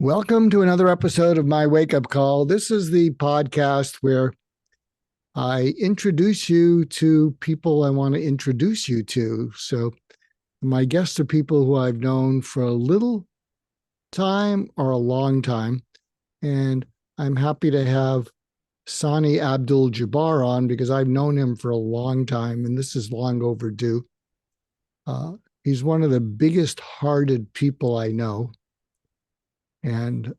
Welcome to another episode of my Wake-Up Call. This is the podcast where I introduce you to people I want to introduce you to. So my guests are people who I've known for a little time or a long time. And I'm happy to have Sani Abdul-Jabbar on because I've known him for a long time, and this is long overdue. He's one of the biggest hearted people I know. And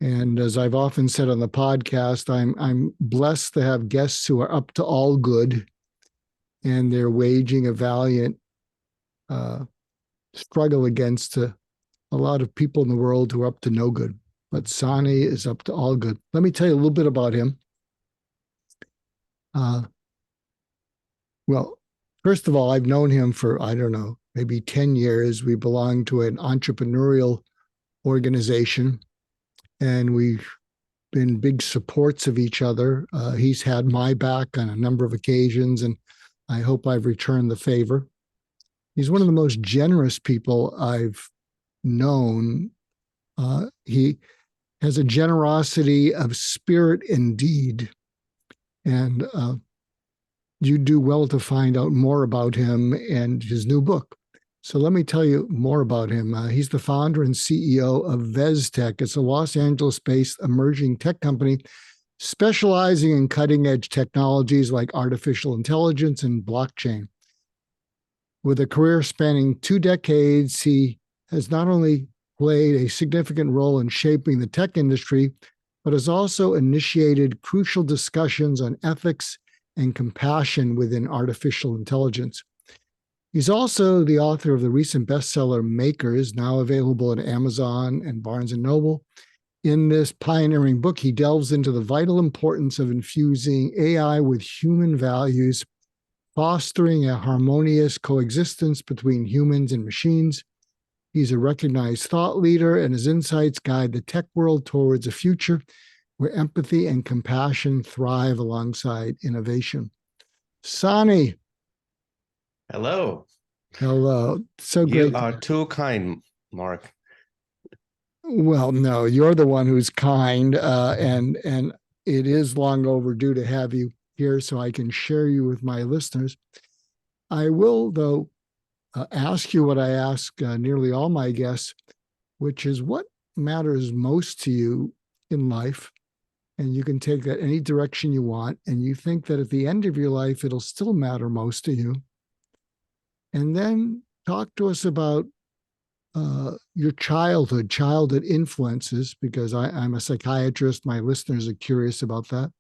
as I've often said on the podcast, I'm blessed to have guests who are up to all good, and they're waging a valiant struggle against a lot of people in the world who are up to no good. But Sani is up to all good. Let me tell you a little bit about him. Well, first of all, I've known him for, I don't know, maybe 10 years. We belong to an entrepreneurial organization, and we've been big supports of each other. He's had my back on a number of occasions, and I hope I've returned the favor. He's one of the most generous people I've known. He has a generosity of spirit and deed, and you do well to find out more about him and his new book. So let me tell you more about him. He's the founder and CEO of VezTeK. It's a Los Angeles-based emerging tech company specializing in cutting-edge technologies like artificial intelligence and blockchain. With a career spanning 2 decades, he has not only played a significant role in shaping the tech industry, but has also initiated crucial discussions on ethics and compassion within artificial intelligence. He's also the author of the recent bestseller Makers, now available at Amazon and Barnes & Noble. In this pioneering book, he delves into the vital importance of infusing AI with human values, fostering a harmonious coexistence between humans and machines. He's a recognized thought leader, and his insights guide the tech world towards a future where empathy and compassion thrive alongside innovation. Sani. Hello. Hello. So great. You are too kind, Mark. Well, no, you're the one who's kind, and it is long overdue to have you here so I can share you with my listeners. I will, though, ask you what I ask nearly all my guests, which is what matters most to you in life. And you can take that any direction you want. And you think that at the end of your life, it'll still matter most to you. And then talk to us about your childhood influences, because I'm a psychiatrist. My listeners are curious about that.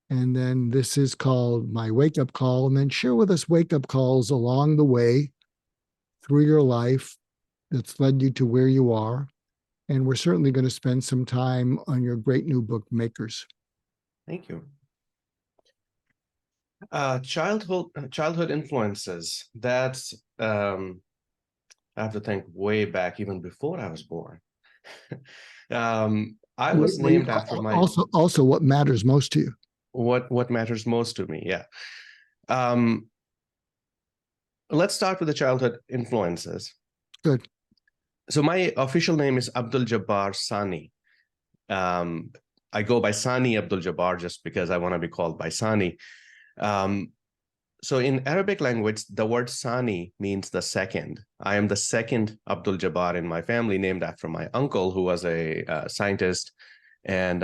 And then this is called my wake-up call. And then share with us wake-up calls along the way through your life that's led you to where you are. And we're certainly going to spend some time on your great new book, Makers. Thank you. Childhood influences. That's I have to think way back, even before I was born. I was named after my. Also, what matters most to you? What matters most to me? Yeah. Let's start with the childhood influences. Good. So my official name is Abdul-Jabbar Sani. I go by Sani Abdul-Jabbar just because I want to be called by Sani. So in Arabic language, the word Sani means the second. I am the second Abdul-Jabbar in my family, named after my uncle, who was a scientist, and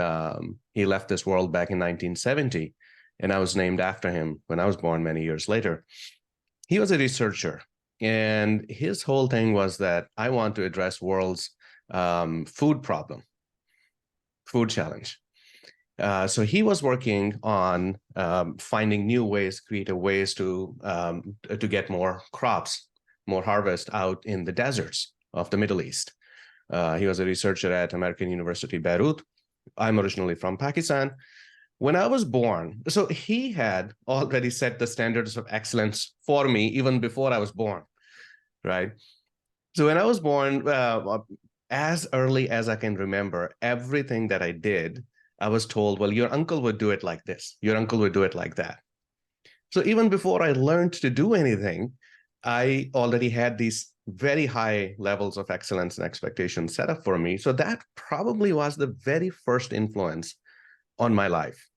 he left this world back in 1970, and I was named after him when I was born many years later. He was a researcher, and his whole thing was that I want to address world's food problem, food challenge. So he was working on finding new ways, creative ways to get more crops, more harvest out in the deserts of the Middle East. He was a researcher at American University, Beirut. I'm originally from Pakistan. When I was born, so he had already set the standards of excellence for me even before I was born, right? So when I was born, as early as I can remember, everything that I did, I was told, well, your uncle would do it like this. Your uncle would do it like that. So even before I learned to do anything, I already had these very high levels of excellence and expectations set up for me. So that probably was the very first influence on my life,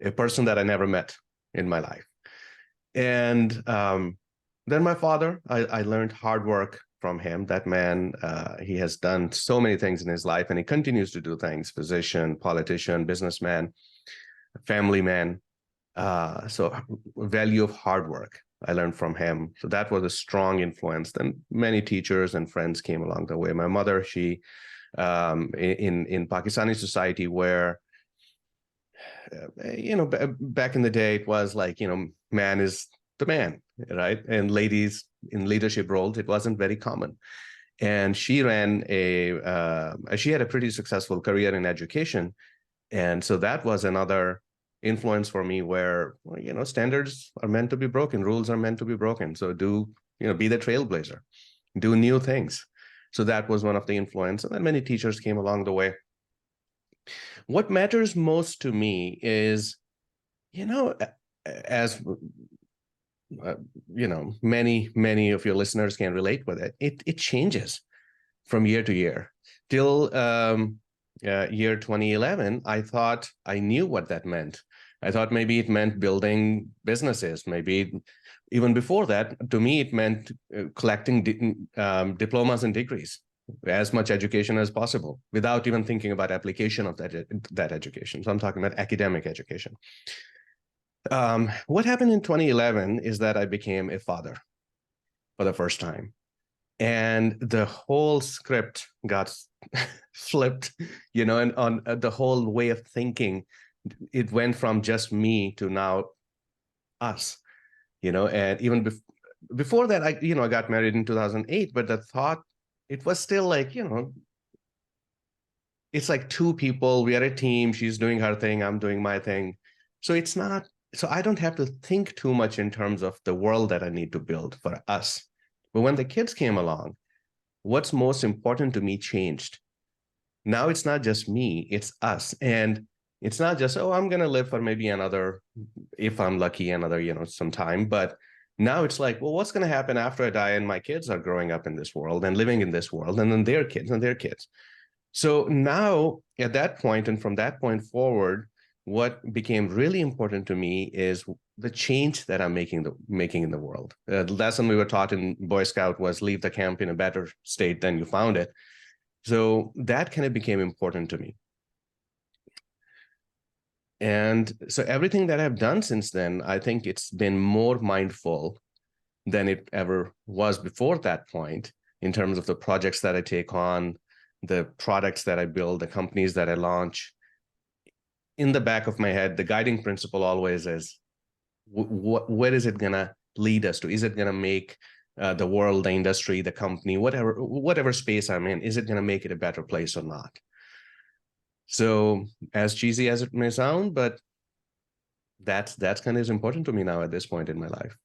a person that I never met in my life. And then my father, I learned hard work from him. That man, he has done so many things in his life, and he continues to do things: physician, politician, businessman, family man. So value of hard work, I learned from him. So that was a strong influence. Then many teachers and friends came along the way. My mother, she, in Pakistani society, where, back in the day, it was like, man is the man, right? And ladies in leadership roles, it wasn't very common. And she she had a pretty successful career in education. And so that was another influence for me where, standards are meant to be broken, rules are meant to be broken. So be the trailblazer, do new things. So that was one of the influence. And then many teachers came along the way. What matters most to me is, as many of your listeners can relate with it. It changes from year to year. Till year 2011, I thought I knew what that meant. I thought maybe it meant building businesses. Maybe even before that, to me, it meant collecting diplomas and degrees, as much education as possible, without even thinking about application of that education. So I'm talking about academic education. What happened in 2011 is that I became a father for the first time. And the whole script got flipped, and on the whole way of thinking, it went from just me to now us, and even before that, I got married in 2008, but the thought, it was still like, it's like two people, we are a team, she's doing her thing, I'm doing my thing. So I don't have to think too much in terms of the world that I need to build for us. But when the kids came along, what's most important to me changed. Now it's not just me, it's us. And it's not just, I'm going to live for maybe another, if I'm lucky, another, some time. But now it's like, well, what's going to happen after I die and my kids are growing up in this world and living in this world, and then their kids and their kids. So now at that point, and from that point forward, what became really important to me is the change that I'm making in the world. The lesson we were taught in Boy Scout was leave the camp in a better state than you found it. So that kind of became important to me. And so everything that I've done since then, I think it's been more mindful than it ever was before that point, in terms of the projects that I take on, the products that I build, the companies that I launch. In the back of my head, the guiding principle always is, where is it going to lead us to? Is it going to make the world, the industry, the company, whatever space I'm in, is it going to make it a better place or not? So as cheesy as it may sound, but that's kind of as important to me now at this point in my life.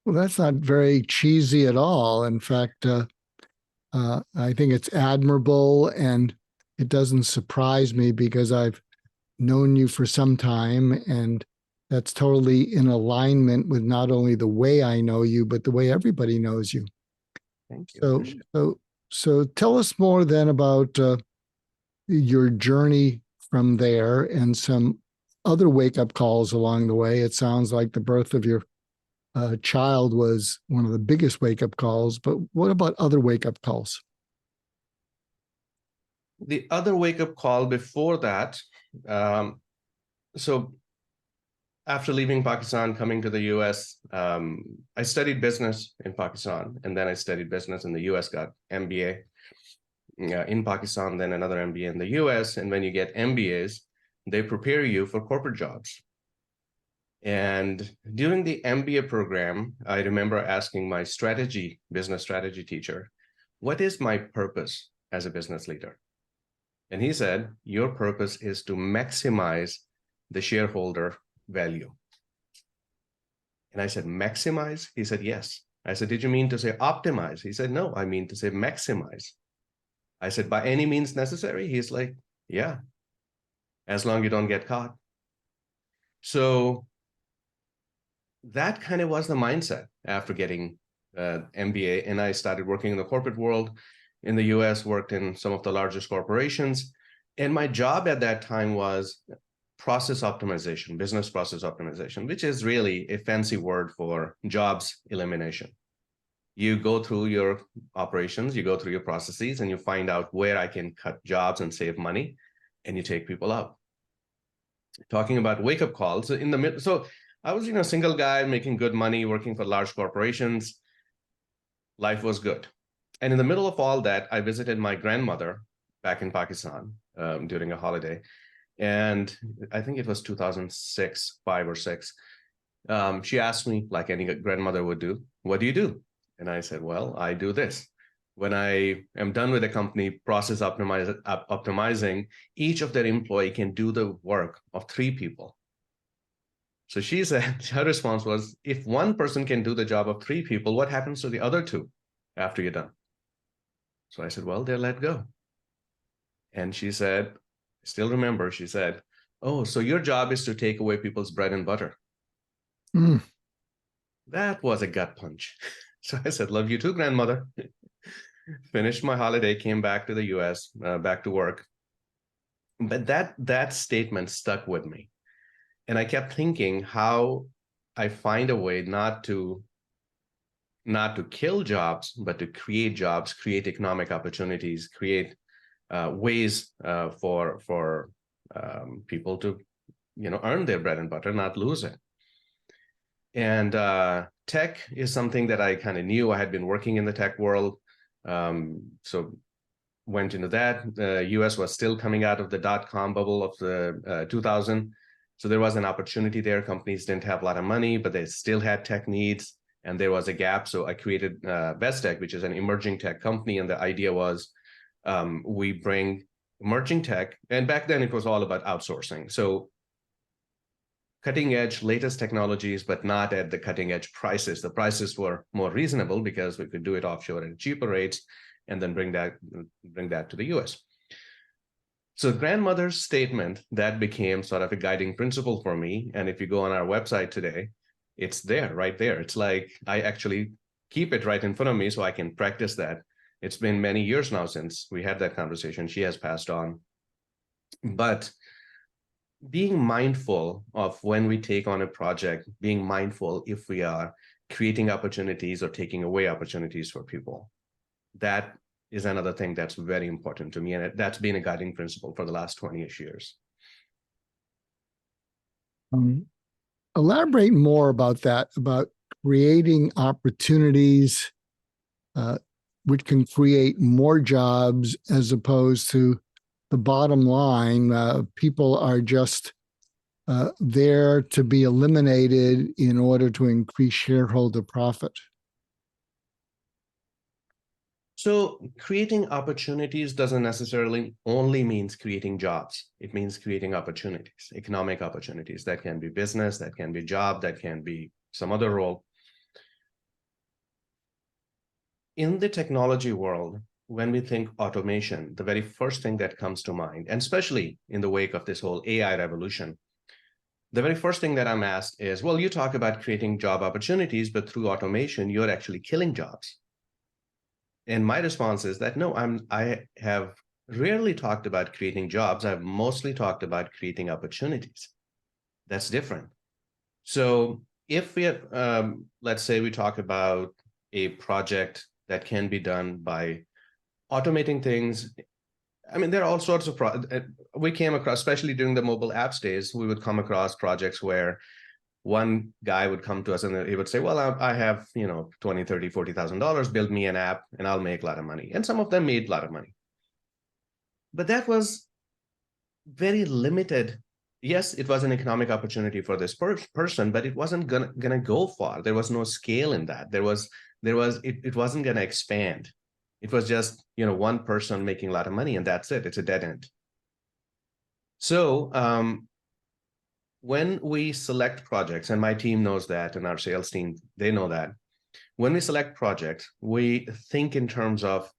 Well, that's not very cheesy at all. In fact, I think it's admirable, and it doesn't surprise me because I've known you for some time, and that's totally in alignment with not only the way I know you, but the way everybody knows you. Thank you. So tell us more then about your journey from there and some other wake-up calls along the way. It sounds like the birth of your child was one of the biggest wake-up calls, but what about other wake-up calls? The other wake-up call before that, so after leaving Pakistan, coming to the US, I studied business in Pakistan, and then I studied business in the US, got MBA in Pakistan, then another MBA in the US. And when you get MBAs, they prepare you for corporate jobs. And during the MBA program, I remember asking my business strategy teacher, what is my purpose as a business leader? And he said, your purpose is to maximize the shareholder value. And I said, maximize? He said, yes. I said, did you mean to say optimize? He said, no, I mean to say maximize. I said, by any means necessary? He's like, yeah, as long as you don't get caught. So that kind of was the mindset after getting MBA. And I started working in the corporate world in the US, worked in some of the largest corporations. And my job at that time was process optimization, business process optimization, which is really a fancy word for jobs elimination. You go through your operations, you go through your processes, and you find out where I can cut jobs and save money, and you take people out. Talking about wake-up calls in the middle. So I was, a single guy making good money, working for large corporations. Life was good. And in the middle of all that, I visited my grandmother back in Pakistan during a holiday. And I think it was 2006, 5 or 6. She asked me, like any grandmother would do, what do you do? And I said, well, I do this. When I am done with a company process optimizing, each of their employee can do the work of 3 people. So she said, her response was, if one person can do the job of 3 people, what happens to the other 2 after you're done? So I said, well, they're let go. And she said, I still remember, she said, oh, so your job is to take away people's bread and butter. Mm. That was a gut punch. So I said, love you too, grandmother. Finished my holiday, came back to the US, back to work. But that statement stuck with me. And I kept thinking how I find a way not to kill jobs, but to create jobs, create economic opportunities, create ways for people to, earn their bread and butter, not lose it. And tech is something that I kind of knew. I had been working in the tech world. So went into that. US was still coming out of the dot-com bubble of the 2000. So there was an opportunity there. Companies didn't have a lot of money, but they still had tech needs, and there was a gap. So I created VezTeK, which is an emerging tech company. And the idea was we bring emerging tech. And back then it was all about outsourcing. So cutting edge, latest technologies, but not at the cutting edge prices. The prices were more reasonable because we could do it offshore at cheaper rates and then bring that to the US. So grandmother's statement, that became sort of a guiding principle for me. And if you go on our website today, it's there, right there. It's like I actually keep it right in front of me so I can practice that. It's been many years now since we had that conversation. She has passed on. But being mindful of when we take on a project, being mindful if we are creating opportunities or taking away opportunities for people, that is another thing that's very important to me. And that's been a guiding principle for the last 20-ish years. Elaborate more about that, about creating opportunities which can create more jobs as opposed to the bottom line. People are just there to be eliminated in order to increase shareholder profit. So creating opportunities doesn't necessarily only means creating jobs. It means creating opportunities, economic opportunities. That can be business, that can be job, that can be some other role. In the technology world, when we think automation, the very first thing that comes to mind, and especially in the wake of this whole AI revolution, the very first thing that I'm asked is, well, you talk about creating job opportunities, but through automation, you're actually killing jobs. And my response is that, no, I have rarely talked about creating jobs. I've mostly talked about creating opportunities. That's different. So if we have, let's say we talk about a project that can be done by automating things. I mean, there are all sorts of, we came across, especially during the mobile apps days, we would come across projects where one guy would come to us and he would say, well, I have, $20, $30, $40,000, build me an app and I'll make a lot of money. And some of them made a lot of money. But that was very limited. Yes, it was an economic opportunity for this person, but it wasn't gonna go far. There was no scale in that. It wasn't gonna expand. It was just, one person making a lot of money and that's it. It's a dead end. So when we select projects, and my team knows that, and our sales team, they know that, when we select projects, we think in terms of,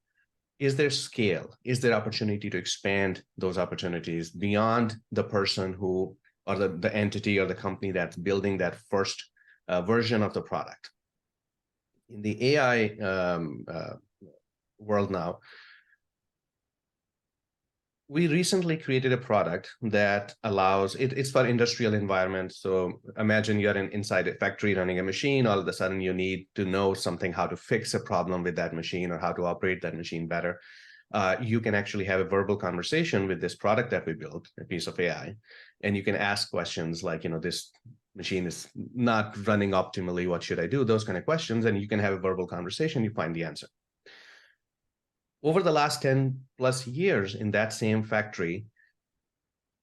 is there scale? Is there opportunity to expand those opportunities beyond the person who, or the entity or the company that's building that first version of the product. In the AI world now, we recently created a product that allows, it's for industrial environments. So imagine you're inside a factory running a machine. All of a sudden you need to know something, how to fix a problem with that machine or how to operate that machine better. You can actually have a verbal conversation with this product that we built, a piece of AI, and you can ask questions like, this machine is not running optimally. What should I do? Those kind of questions. And you can have a verbal conversation. You find the answer. Over the last 10 plus years in that same factory,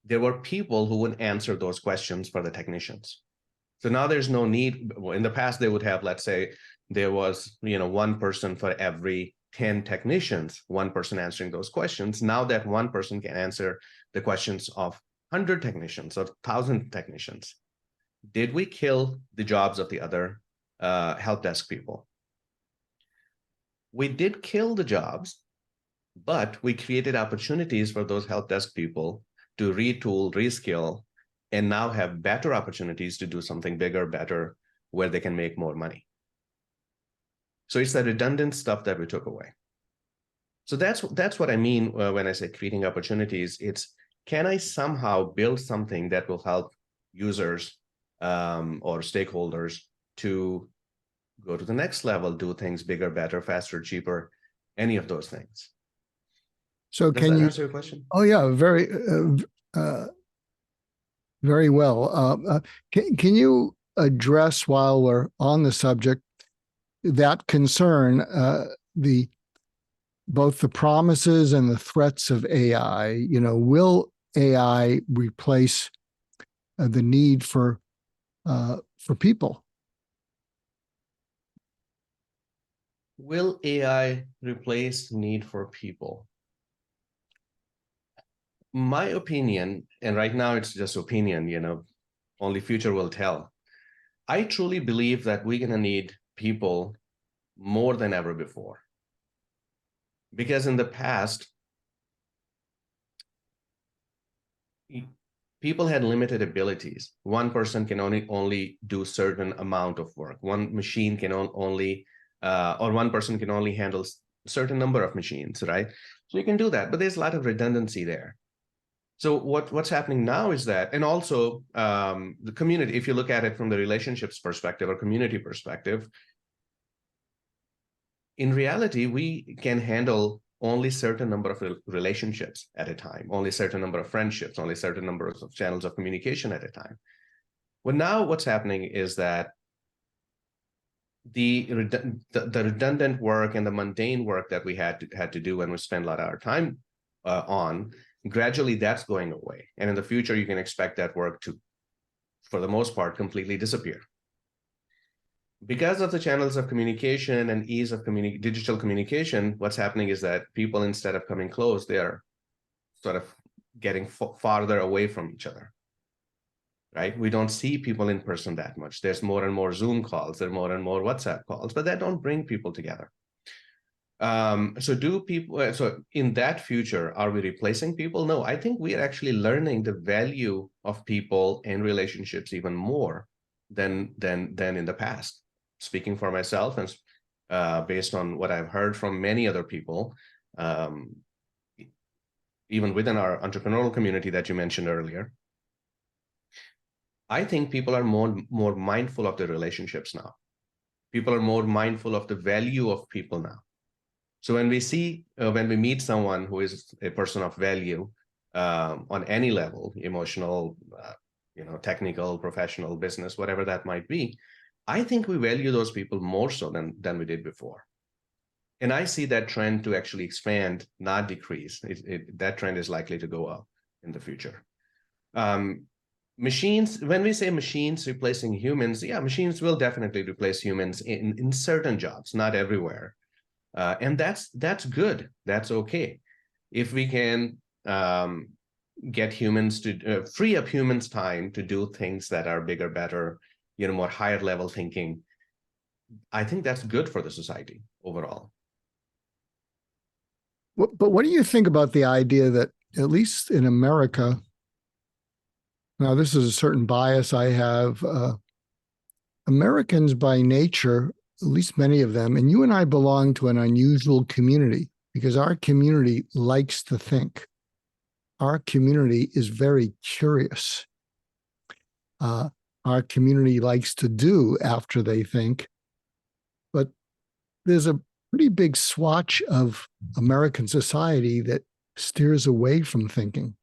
there were people who would answer those questions for the technicians. So now there's no need. In the past, they would have, let's say, there was, one person for every 10 technicians, one person answering those questions. Now that one person can answer the questions of 100 technicians or 1,000 technicians. Did we kill the jobs of the other help desk people? We did kill the jobs, but we created opportunities for those help desk people to retool, reskill, and now have better opportunities to do something bigger, better, where they can make more money. So it's the redundant stuff that we took away. So that's what I mean when I say creating opportunities. It's, can I somehow build something that will help users or stakeholders to go to the next level, do things bigger, better, faster, cheaper, any of those things. So Does that answer your question? Oh yeah, very well. Can you address, while we're on the subject, that concern, both the promises and the threats of AI? Will AI replace the need for people? Will AI replace the need for people? My opinion, and right now it's just opinion, only future will tell. I truly believe that we're going to need people more than ever before. Because in the past, people had limited abilities. One person can only do certain amount of work. One machine can only, or one person can only handle a certain number of machines, right? So you can do that, but there's a lot of redundancy there. So what's happening now is that, and also the community, if you look at it from the relationships perspective or community perspective, in reality, we can handle only certain number of relationships at a time, only certain number of friendships, only certain number of channels of communication at a time. Well, now what's happening is that the redundant work and the mundane work that we had to do when we spend a lot of our time on, gradually that's going away. And in the future, you can expect that work to, for the most part, completely disappear. Because of the channels of communication and ease of digital communication, what's happening is that people, instead of coming close, they are sort of getting farther away from each other, right? We don't see people in person that much. There's more and more Zoom calls, there are more and more WhatsApp calls, but that don't bring people together. So in that future, are we replacing people? No, I think we are actually learning the value of people and relationships even more than in the past. Speaking for myself and based on what I've heard from many other people, even within our entrepreneurial community that you mentioned earlier, I think people are more mindful of their relationships now. People are more mindful of the value of people now. So when we meet someone who is a person of value on any level, emotional, technical, professional, business, whatever that might be, I think we value those people more so than we did before. And I see that trend to actually expand, not decrease. That trend is likely to go up in the future. Machines, when we say machines replacing humans, yeah, machines will definitely replace humans in certain jobs, not everywhere. And that's good. That's okay. If we can get humans to free up humans' time to do things that are bigger, better, more higher level thinking, I think that's good for the society overall. But what do you think about the idea that, at least in America, now this is a certain bias I have, Americans by nature, at least many of them, and you and I belong to an unusual community because our community likes to think. Our community is very curious. Our community likes to do after they think, but there's a pretty big swatch of American society that steers away from thinking,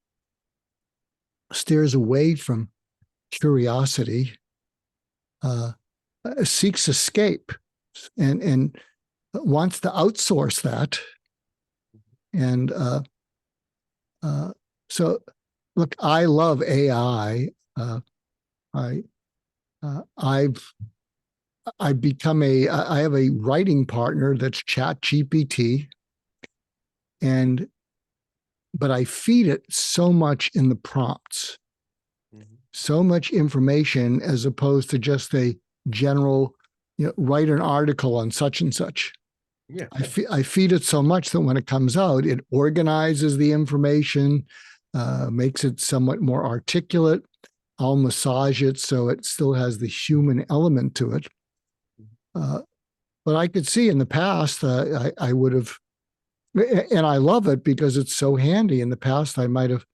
steers away from curiosity, seeks escape, and wants to outsource that. And so, look, I love AI. I've become I have a writing partner that's ChatGPT, but I feed it so much in the prompts, so much information as opposed to just a general, write an article on such and such. Yeah. I feed it so much that when it comes out, it organizes the information, makes it somewhat more articulate. I'll massage it so it still has the human element to it. But I could see in the past, I would have, and I love it because it's so handy. In the past, I might have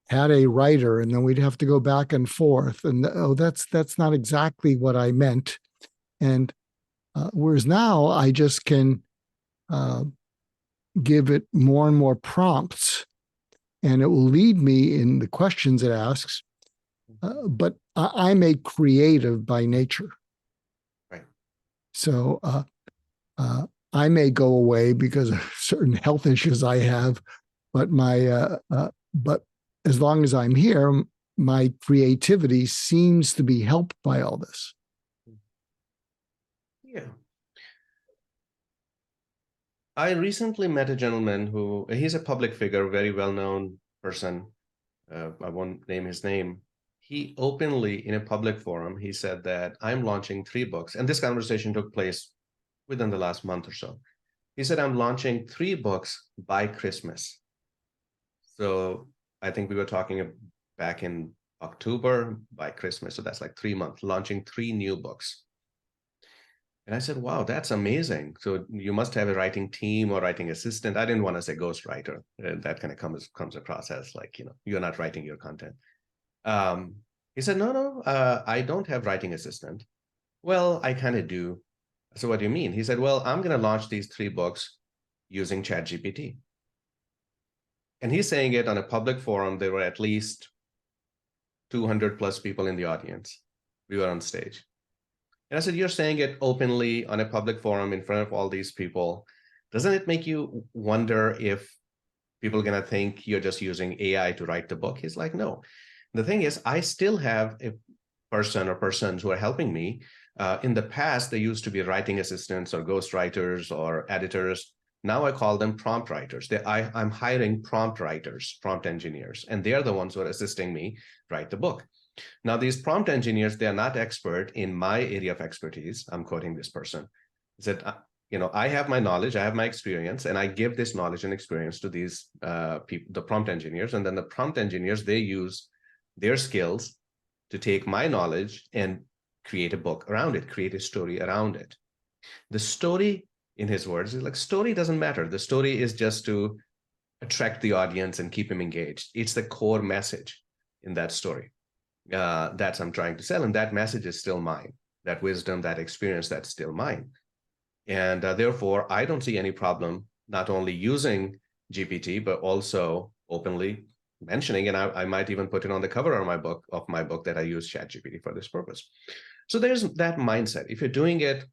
had a writer, and then we'd have to go back and forth. And that's not exactly what I meant. And whereas now I just can give it more and more prompts, and it will lead me in the questions it asks. But I'm a creative by nature. Right. So I may go away because of certain health issues I have, but but as long as I'm here, my creativity seems to be helped by all this. Yeah. I recently met a gentleman he's a public figure, very well-known person. I won't name his name. He openly, in a public forum, he said that I'm launching 3 books. And this conversation took place within the last month or so. He said, I'm launching 3 books by Christmas. So I think we were talking back in October, by Christmas. So that's like 3 months, launching 3 new books. And I said, wow, that's amazing. So you must have a writing team or writing assistant. I didn't want to say ghostwriter. That kind of comes across as like, you're not writing your content. He said, no, I don't have writing assistant. Well, I kind of do. So what do you mean? He said, well, I'm going to launch these 3 books using ChatGPT. And he's saying it on a public forum. There were at least 200 plus people in the audience. We were on stage. And I said, you're saying it openly on a public forum in front of all these people. Doesn't it make you wonder if people are going to think you're just using AI to write the book? He's like, no. The thing is, I still have a person or persons who are helping me. In the past, they used to be writing assistants or ghostwriters or editors. Now I call them prompt writers. I'm hiring prompt writers, prompt engineers, and they're the ones who are assisting me write the book. Now, these prompt engineers, they are not expert in my area of expertise. I'm quoting this person. He said, I have my knowledge, I have my experience, and I give this knowledge and experience to these people, the prompt engineers. And then the prompt engineers, they use their skills to take my knowledge and create a book around it, create a story around it. The story, in his words, is like, story doesn't matter. The story is just to attract the audience and keep them engaged. It's the core message in that story. That's I'm trying to sell, and that message is still mine. That wisdom, that experience, that's still mine. And therefore, I don't see any problem not only using GPT, but also openly mentioning, and I might even put it on the cover of my book that I use ChatGPT for this purpose. So there's that mindset. If you're doing it,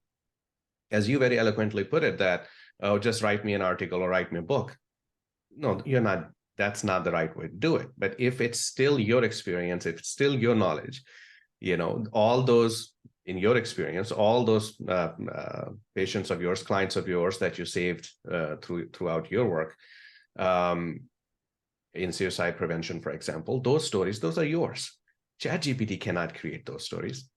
as you very eloquently put it, that, oh, just write me an article or write me a book. No, you're not. That's not the right way to do it. But if it's still your experience, if it's still your knowledge, all those in your experience, all those patients of yours, clients of yours that you saved throughout your work in suicide prevention, for example, those stories, those are yours. ChatGPT cannot create those stories.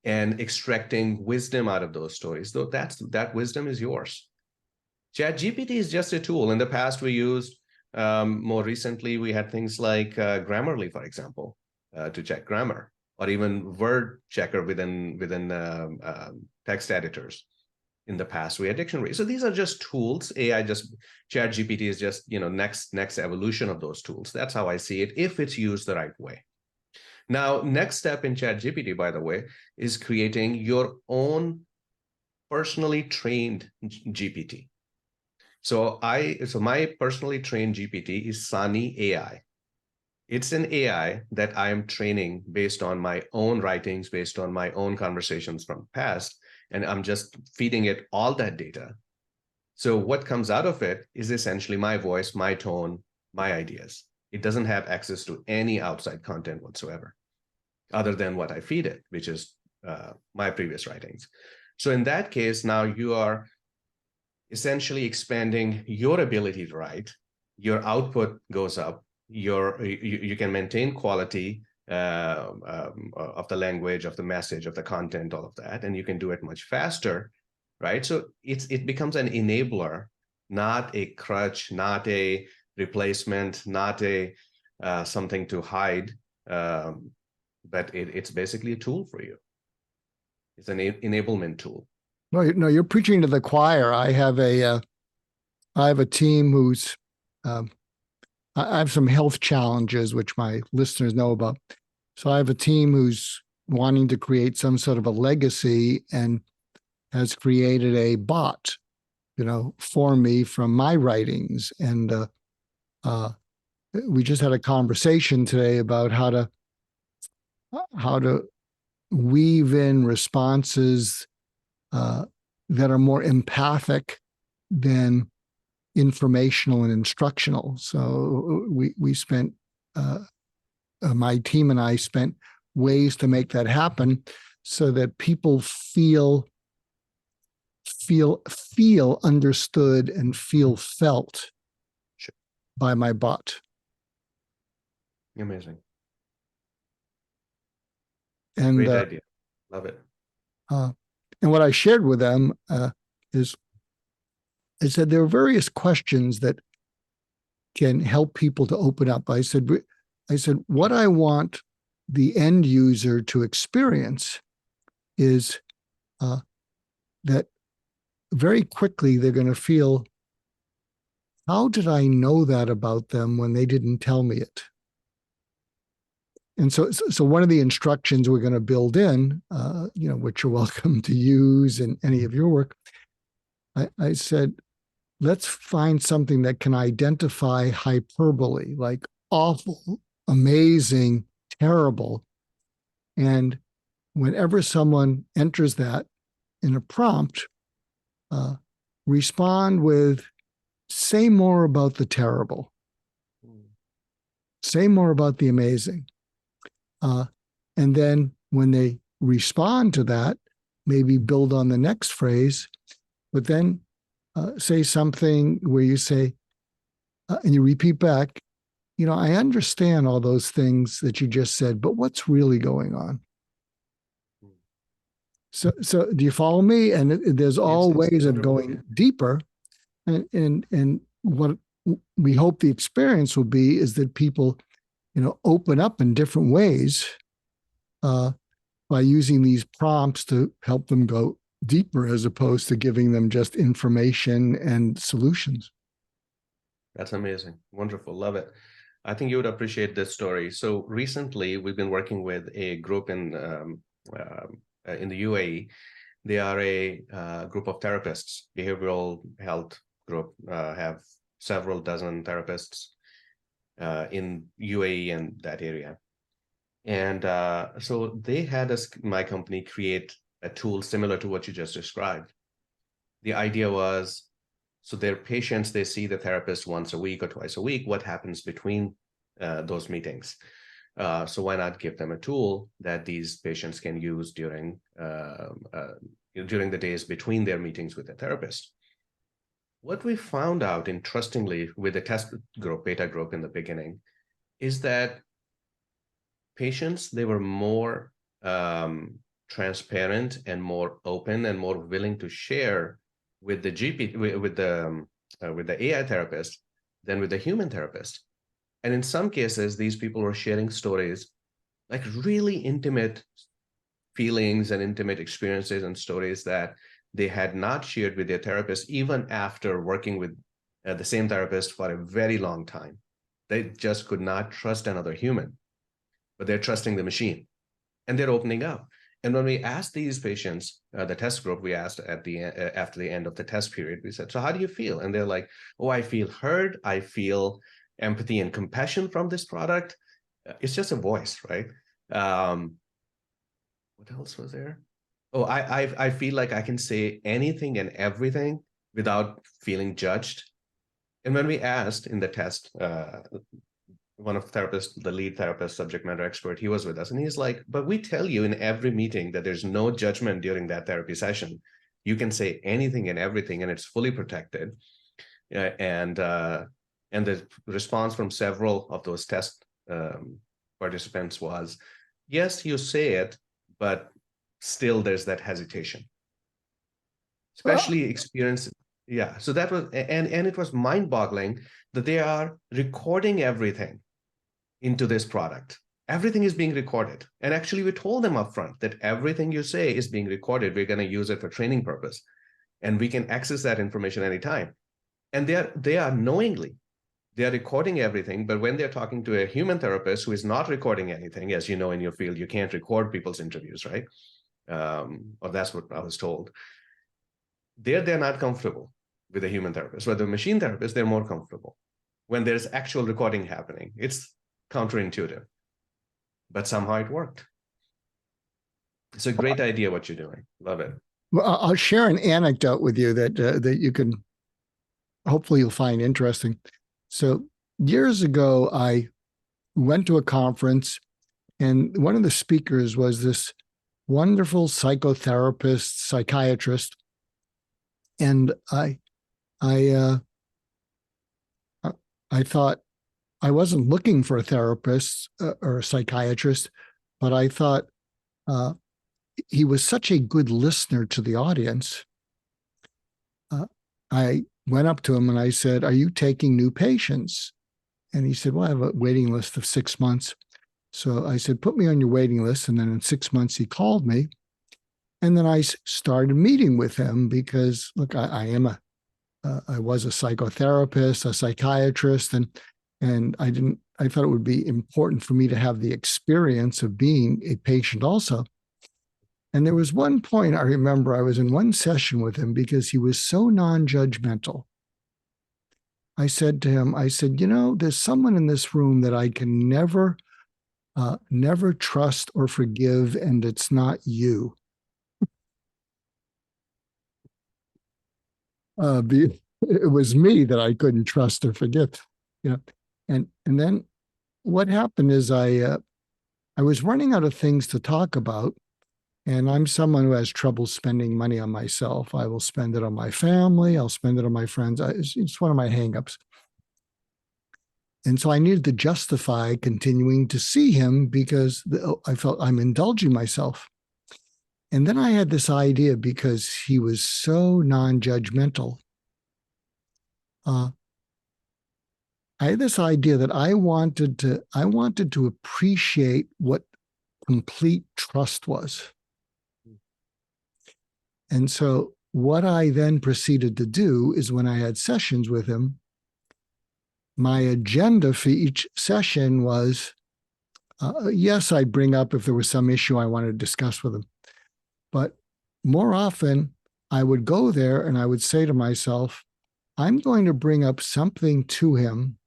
And extracting wisdom out of those stories, though that wisdom is yours. ChatGPT is just a tool. In the past, we used more recently, we had things like Grammarly, for example, to check grammar. or even word checker within text editors. In the past, we had dictionary. So these are just tools. ChatGPT is just, next evolution of those tools. That's how I see it, if it's used the right way. Now, next step in ChatGPT, by the way, is creating your own personally trained GPT. So my personally trained GPT is Sani AI. It's an AI that I am training based on my own writings, based on my own conversations from the past, and I'm just feeding it all that data. So what comes out of it is essentially my voice, my tone, my ideas. It doesn't have access to any outside content whatsoever, other than what I feed it, which is my previous writings. So in that case, now you are essentially expanding your ability to write. Your output goes up. You can maintain quality of the language, of the message, of the content, all of that, and you can do it much faster, right? So it becomes an enabler, not a crutch, not a replacement, not a something to hide, but it's basically a tool for you. It's an enablement tool. No, you're preaching to the choir. I have a team who's I have some health challenges, which my listeners know about. So I have a team who's wanting to create some sort of a legacy and has created a bot, for me from my writings. And we just had a conversation today about how to weave in responses that are more empathic than informational and instructional. So we spent my team and I spent ways to make that happen so that people feel understood and feel felt by my bot. Amazing. And great idea. Love it. And what I shared with them is I said there are various questions that can help people to open up. I said, what I want the end user to experience is that very quickly they're going to feel, how did I know that about them when they didn't tell me it? And so one of the instructions we're going to build in, which you're welcome to use in any of your work, I said, let's find something that can identify hyperbole, like awful, amazing, terrible. And whenever someone enters that in a prompt, respond with, say more about the terrible. Say more about the amazing. And then when they respond to that, maybe build on the next phrase, but then say something where you say, and you repeat back, I understand all those things that you just said, but what's really going on? So do you follow me? And there's all ways of going deeper. And what we hope the experience will be is that people, open up in different ways by using these prompts to help them go deeper, as opposed to giving them just information and solutions. That's amazing. Wonderful. Love it. I think you would appreciate this story. So recently, we've been working with a group in the UAE. They are a group of therapists, behavioral health group, have several dozen therapists in UAE and that area. And so they had my company create a tool similar to what you just described. The idea was, so their patients, they see the therapist once a week or twice a week. What happens between those meetings? So why not give them a tool that these patients can use during the days between their meetings with the therapist? What we found out, interestingly, with the test group, beta group in the beginning, is that patients, they were more transparent and more open and more willing to share with the GP, with the AI therapist than with the human therapist. And in some cases, these people were sharing stories like really intimate feelings and intimate experiences and stories that they had not shared with their therapist, even after working with the same therapist for a very long time. They just could not trust another human, but they're trusting the machine, and they're opening up. And when we asked these patients, the test group, we asked at the after the end of the test period, we said, "So how do you feel?" And they're like, "Oh, I feel heard. I feel empathy and compassion from this product." It's just a voice, right? What else was there? Oh, I feel like I can say anything and everything without feeling judged. And when we asked in the test, one of the therapists, the lead therapist, subject matter expert, he was with us, and he's like, "But we tell you in every meeting that there's no judgment during that therapy session. You can say anything and everything, and it's fully protected." And the response from several of those test participants was, "Yes, you say it, but still there's that hesitation." Especially experience. Yeah. So that was, and it was mind-boggling that they are recording everything into this product. Everything is being recorded. And actually, we told them upfront that everything you say is being recorded. We're going to use it for training purpose, and we can access that information anytime. And they are knowingly, they are recording everything. But when they're talking to a human therapist who is not recording anything, as you know, in your field, you can't record people's interviews, right? Or that's what I was told. They're not comfortable with a human therapist. But the machine therapist, they're more comfortable when there's actual recording happening. It's counterintuitive, but somehow it worked. It's a great idea what you're doing. Love it. Well, I'll share an anecdote with you that you can hopefully you'll find interesting. So years ago, I went to a conference, and one of the speakers was this wonderful psychotherapist, psychiatrist, and I thought I wasn't looking for a therapist or a psychiatrist, but I thought he was such a good listener to the audience. I went up to him and I said, "Are you taking new patients?" And he said, "Well, I have a waiting list of 6 months." So I said, "Put me on your waiting list." And then in 6 months, he called me. And then I started meeting with him because, look, I was a psychotherapist, a psychiatrist, and I thought it would be important for me to have the experience of being a patient also. And there was one point I remember I was in one session with him because he was so non-judgmental. I said to him, there's someone in this room that I can never trust or forgive, and it's not you. It was me that I couldn't trust or forgive, And then what happened is I was running out of things to talk about, and I'm someone who has trouble spending money on myself. I will spend it on my family. I'll spend it on my friends. It's one of my hangups. And so I needed to justify continuing to see him because I felt I'm indulging myself. And then I had this idea because he was so non-judgmental. I had this idea that I wanted to appreciate what complete trust was. And so what I then proceeded to do is when I had sessions with him, my agenda for each session was, yes, I'd bring up if there was some issue I wanted to discuss with him. But more often, I would go there and I would say to myself, I'm going to bring up something to him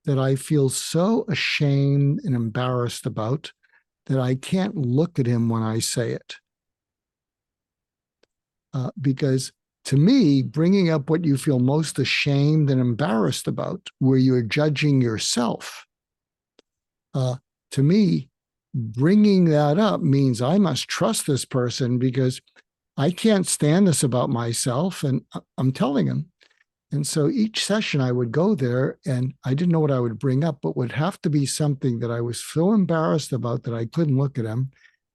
that I feel so ashamed and embarrassed about that I can't look at him when I say it. Because to me, bringing up what you feel most ashamed and embarrassed about, where you're judging yourself, to me, bringing that up means I must trust this person because I can't stand this about myself, and I'm telling him. And so each session I would go there and I didn't know what I would bring up, but would have to be something that I was so embarrassed about that I couldn't look at him.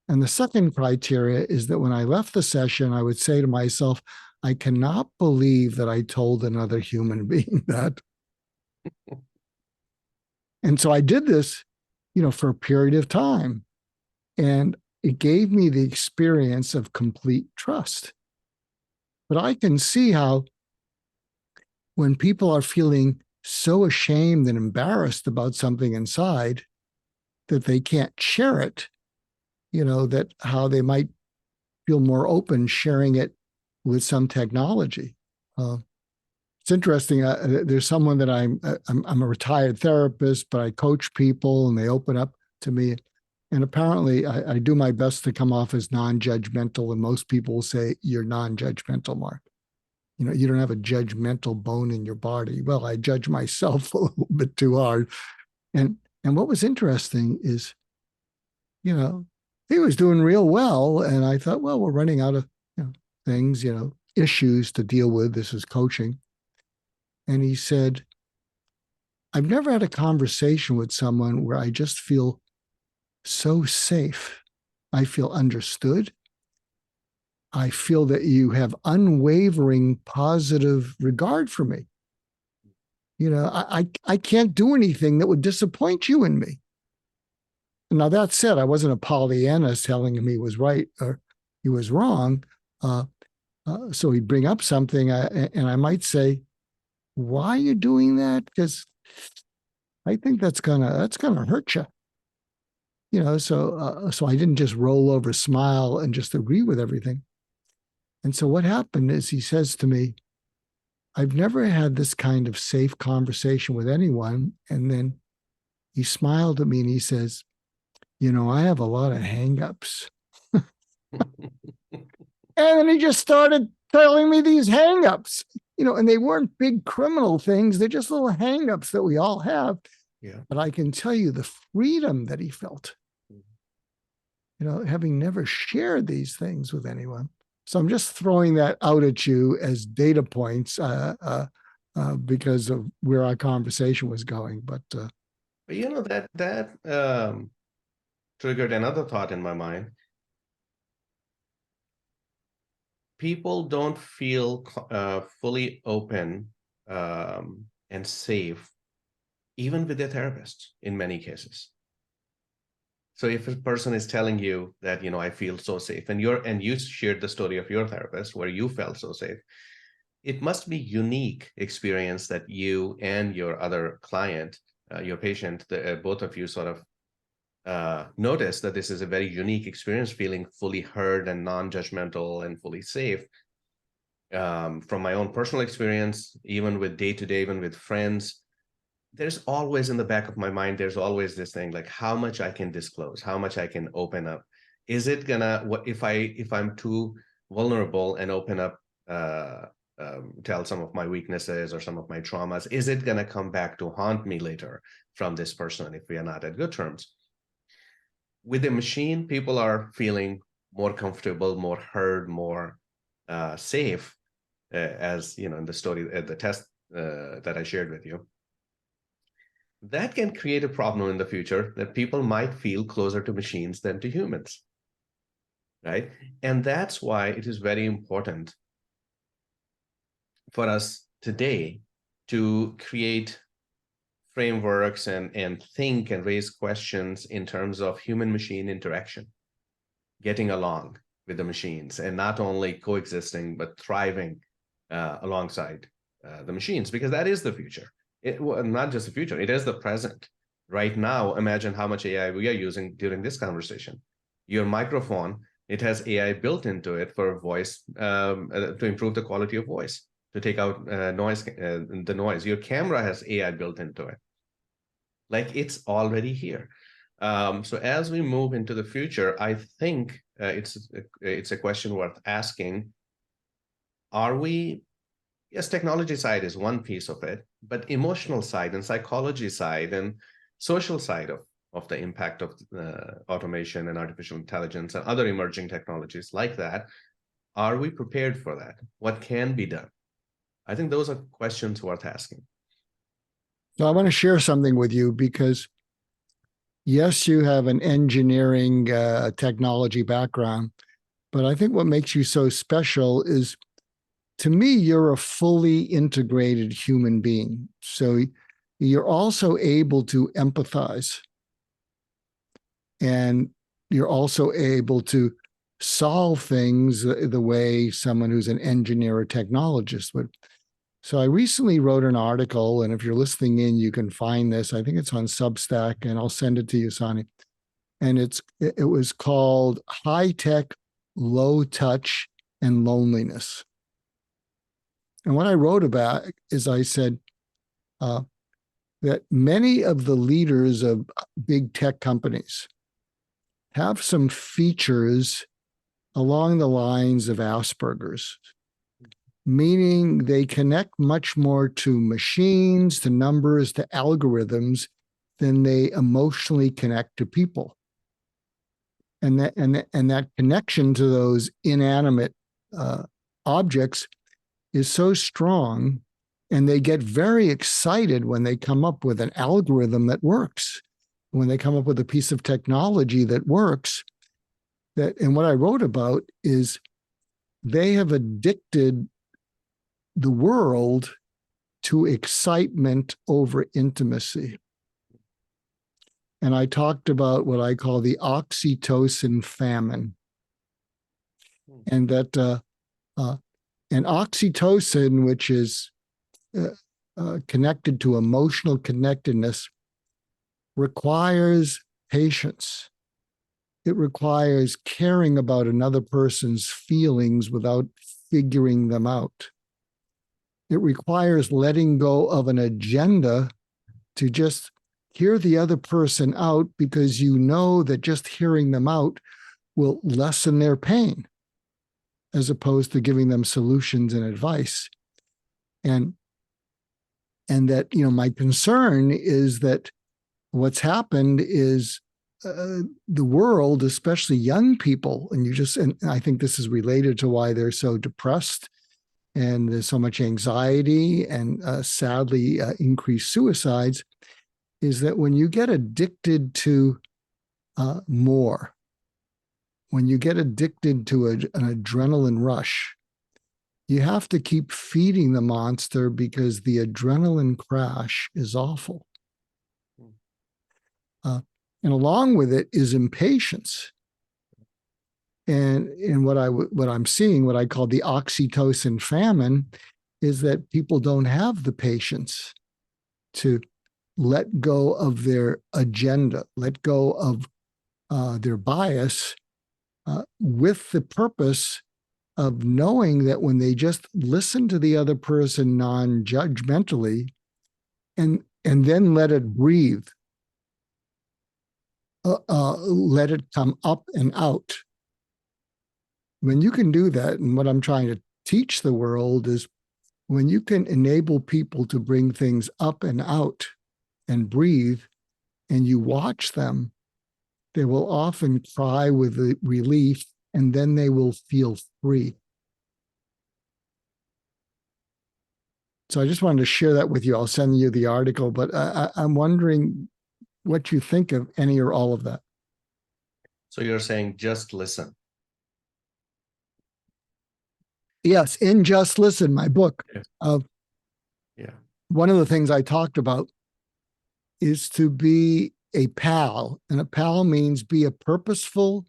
And the second criteria is that when I left the session, I would say to myself, I cannot believe that I told another human being that. And so I did this for a period of time. And it gave me the experience of complete trust. But I can see how when people are feeling so ashamed and embarrassed about something inside that they can't share it, that how they might feel more open sharing it with some technology. It's interesting. There's someone that I'm a retired therapist, but I coach people and they open up to me. And apparently I do my best to come off as non-judgmental. And most people will say, you're non-judgmental, Mark. You don't have a judgmental bone in your body. Well, I judge myself a little bit too hard. And what was interesting is, he was doing real well. And I thought, well, we're running out of things, issues to deal with. This is coaching. And he said, I've never had a conversation with someone where I just feel so safe. I feel understood. I feel that you have unwavering positive regard for me. I can't do anything that would disappoint you in me. Now, that said, I wasn't a Pollyanna telling him he was right or he was wrong. So he'd bring up something and I might say, why are you doing that? Because I think that's gonna hurt you. So I didn't just roll over, smile, and just agree with everything. And so what happened is he says to me, I've never had this kind of safe conversation with anyone. And then he smiled at me and he says, I have a lot of hangups. And then he just started telling me these hangups, and they weren't big criminal things. They're just little hangups that we all have. Yeah. But I can tell you the freedom that he felt, having never shared these things with anyone. So I'm just throwing that out at you as data points because of where our conversation was going. But that triggered another thought in my mind. People don't feel fully open and safe, even with their therapists in many cases. So if a person is telling you that, I feel so safe, and you shared the story of your therapist where you felt so safe, it must be unique experience that you and your other client, your patient, both of you sort of notice that this is a very unique experience, feeling fully heard and non-judgmental and fully safe. From my own personal experience, even with day-to-day, even with friends, there's always in the back of my mind, there's always this thing like how much I can disclose, how much I can open up. Is it gonna, what if I'm too vulnerable and open up, tell some of my weaknesses or some of my traumas, is it gonna come back to haunt me later from this person if we are not at good terms? With the machine, people are feeling more comfortable, more heard, more safe, as in the story, the test that I shared with you. That can create a problem in the future that people might feel closer to machines than to humans, right? And that's why it is very important for us today to create frameworks and think and raise questions in terms of human-machine interaction, getting along with the machines, and not only coexisting, but thriving alongside the machines, because that is the future. Not just the future, it is the present. Right now, imagine how much AI we are using during this conversation. Your microphone, it has AI built into it for voice, to improve the quality of voice, to take out the noise. Your camera has AI built into it. Like, it's already here. So as we move into the future, I think it's a question worth asking. Are we, yes, technology side is one piece of it, but emotional side and psychology side and social side of the impact of automation and artificial intelligence and other emerging technologies like that, are we prepared for that? What can be done? I think those are questions worth asking. So I want to share something with you because, yes, you have an engineering technology background, but I think what makes you so special is, to me, you're a fully integrated human being. So you're also able to empathize. and you're also able to solve things the way someone who's an engineer or technologist would. So I recently wrote an article, and if you're listening in, you can find this. I think it's on Substack, and I'll send it to you, Sani. And it was called High Tech, Low Touch, and Loneliness. And what I wrote about is I said that many of the leaders of big tech companies have some features along the lines of Asperger's, meaning they connect much more to machines, to numbers, to algorithms than they emotionally connect to people. And that connection to those inanimate objects is so strong, and they get very excited when they come up with an algorithm that works, when they come up with a piece of technology that works. And what I wrote about is they have addicted the world to excitement over intimacy. And I talked about what I call the oxytocin famine. And that and oxytocin, which is connected to emotional connectedness, requires patience. It requires caring about another person's feelings without figuring them out. It requires letting go of an agenda to just hear the other person out, because you know that just hearing them out will lessen their pain, as opposed to giving them solutions and advice. And that, my concern is that what's happened is the world, especially young people, and I think this is related to why they're so depressed and there's so much anxiety and sadly increased suicides, is that when you get addicted to more, when you get addicted to an adrenaline rush, you have to keep feeding the monster, because the adrenaline crash is awful. And along with it is impatience. And what I'm seeing, what I call the oxytocin famine, is that people don't have the patience to let go of their agenda, let go of their bias, with the purpose of knowing that when they just listen to the other person non-judgmentally and then let it breathe, let it come up and out. When you can do that, and what I'm trying to teach the world is when you can enable people to bring things up and out and breathe, and you watch them, they will often cry with relief, and then they will feel free. So I just wanted to share that with you. I'll send you the article, but I'm wondering what you think of any or all of that. So you're saying just listen. Yes, in Just Listen, my book. Yeah. One of the things I talked about is to be a pal, and a pal means be a purposeful,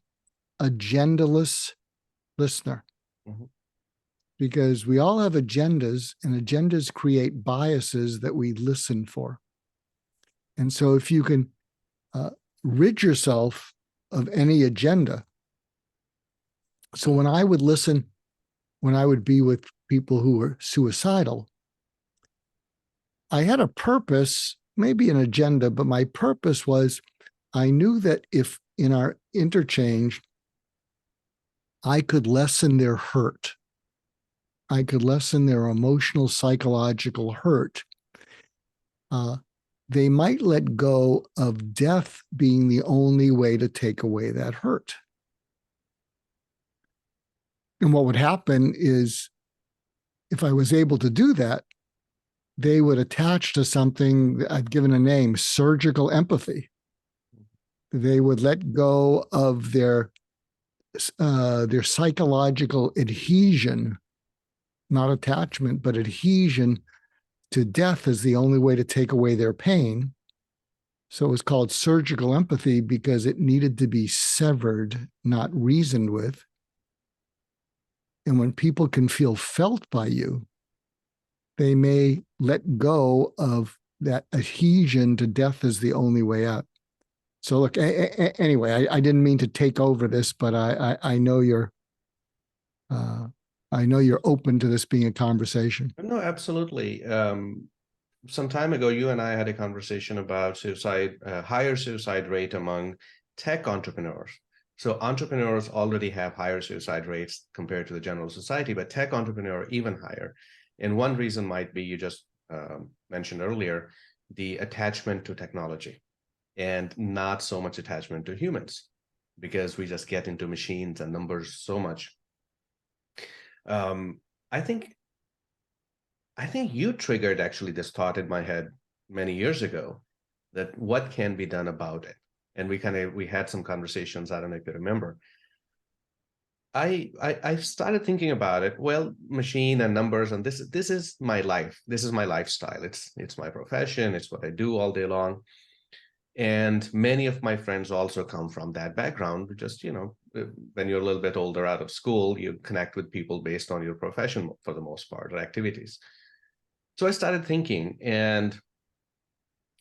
agendaless listener. Mm-hmm. Because we all have agendas, and agendas create biases that we listen for. And so if you can rid yourself of any agenda. So when I would listen, when I would be with people who were suicidal, I had a purpose, maybe an agenda, but my purpose was I knew that if in our interchange, I could lessen their hurt, I could lessen their emotional, psychological hurt, they might let go of death being the only way to take away that hurt. And what would happen is, if I was able to do that, they would attach to something that I've given a name, surgical empathy. They would let go of their psychological adhesion, not attachment, but adhesion to death as the only way to take away their pain. So it was called surgical empathy because it needed to be severed, not reasoned with. And when people can feel felt by you, they may let go of that adhesion to death as the only way out. So look, anyway, I didn't mean to take over this, but I know uh, I know you're open to this being a conversation. No, absolutely. Some time ago, you and I had a conversation about suicide, higher suicide rate among tech entrepreneurs. So entrepreneurs already have higher suicide rates compared to the general society, but tech entrepreneur even higher. And one reason might be, you just mentioned earlier, the attachment to technology and not so much attachment to humans, because we just get into machines and numbers so much. I think you triggered actually this thought in my head many years ago, that what can be done about it. And we had some conversations. I don't know if you remember. I started thinking about it. Well, machine and numbers, and this is my life. This is my lifestyle. It's my profession. It's what I do all day long. And many of my friends also come from that background. Just, when you're a little bit older out of school, you connect with people based on your profession for the most part, or activities. So I started thinking, and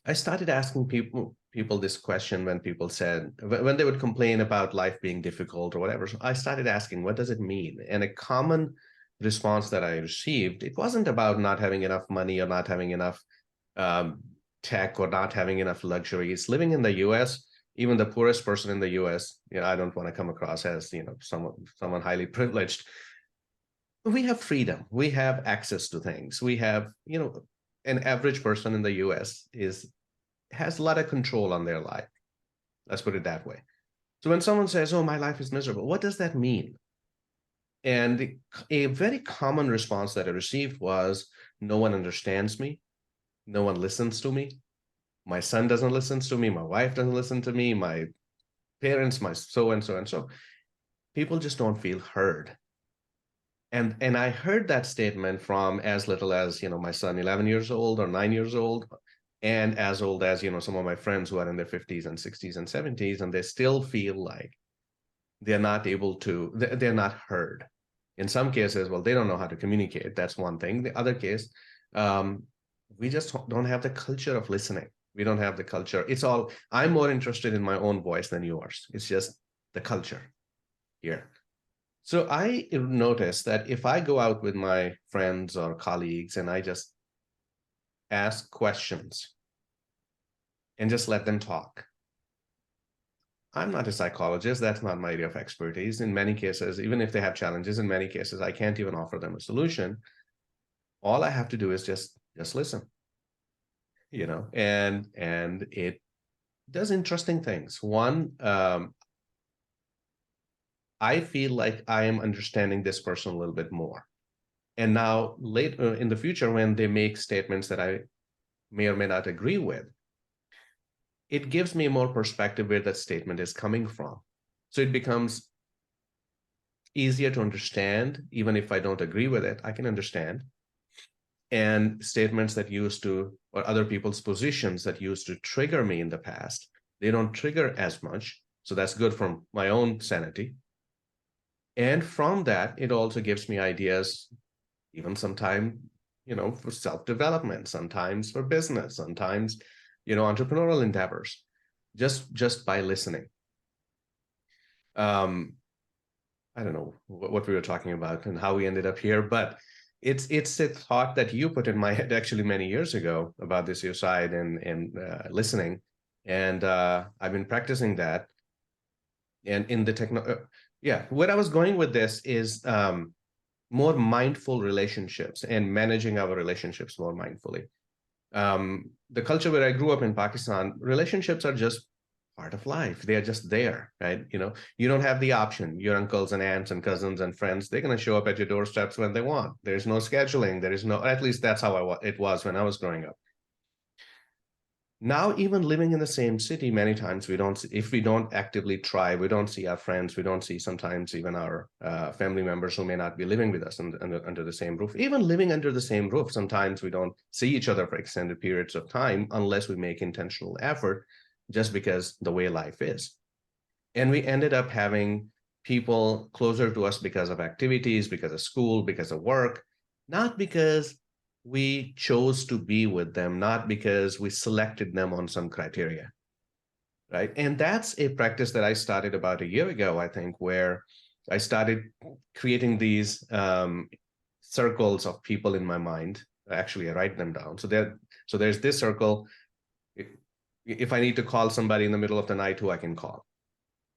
I started asking people this question when people said, when they would complain about life being difficult or whatever. So I started asking, what does it mean? And a common response that I received, it wasn't about not having enough money or not having enough tech or not having enough luxuries. Living in the US, even the poorest person in the US, I don't want to come across as, someone highly privileged. We have freedom. We have access to things. We have, an average person in the US has a lot of control on their life. Let's put it that way. So when someone says, oh, my life is miserable, what does that mean? And a very common response that I received was, no one understands me. No one listens to me. My son doesn't listen to me. My wife doesn't listen to me. My parents, my so and so and so. People just don't feel heard. And I heard that statement from as little as, my son, 11 years old or 9 years old, and as old as, some of my friends who are in their 50s and 60s and 70s, and they still feel like they're not able to, they're not heard. In some cases, well, they don't know how to communicate. That's one thing. The other case, we just don't have the culture of listening. We don't have the culture. I'm more interested in my own voice than yours. It's just the culture here. So I noticed that if I go out with my friends or colleagues and I just ask questions and just let them talk, I'm not a psychologist. That's not my area of expertise. In many cases, even if they have challenges, in many cases, I can't even offer them a solution. All I have to do is just listen, and it does interesting things. One, I feel like I am understanding this person a little bit more. And now later in the future, when they make statements that I may or may not agree with, it gives me more perspective where that statement is coming from. So it becomes easier to understand. Even if I don't agree with it, I can understand. And statements that used to, or other people's positions that used to trigger me in the past, they don't trigger as much. So that's good for my own sanity. And from that, it also gives me ideas, even sometimes, for self-development, sometimes for business, sometimes, entrepreneurial endeavors, just by listening. I don't know what we were talking about and how we ended up here, but it's a thought that you put in my head actually many years ago about the suicide and listening. And I've been practicing that. And in the where I was going with this is more mindful relationships and managing our relationships more mindfully. The culture where I grew up in Pakistan, relationships are just part of life. They are just there, right? You don't have the option. Your uncles and aunts and cousins and friends, they're going to show up at your doorsteps when they want. There's no scheduling. There is no, at least that's how it was when I was growing up. Now, even living in the same city, many times we don't, if we don't actively try, we don't see our friends, we don't see sometimes even our family members who may not be living with us under the same roof. Even living under the same roof, sometimes we don't see each other for extended periods of time unless we make intentional effort, just because the way life is. And we ended up having people closer to us because of activities, because of school, because of work, not because we chose to be with them, not because we selected them on some criteria, right? And that's a practice that I started about a year ago, I think, where I started creating these circles of people in my mind. Actually, I write them down. So there's this circle. If I need to call somebody in the middle of the night, who I can call.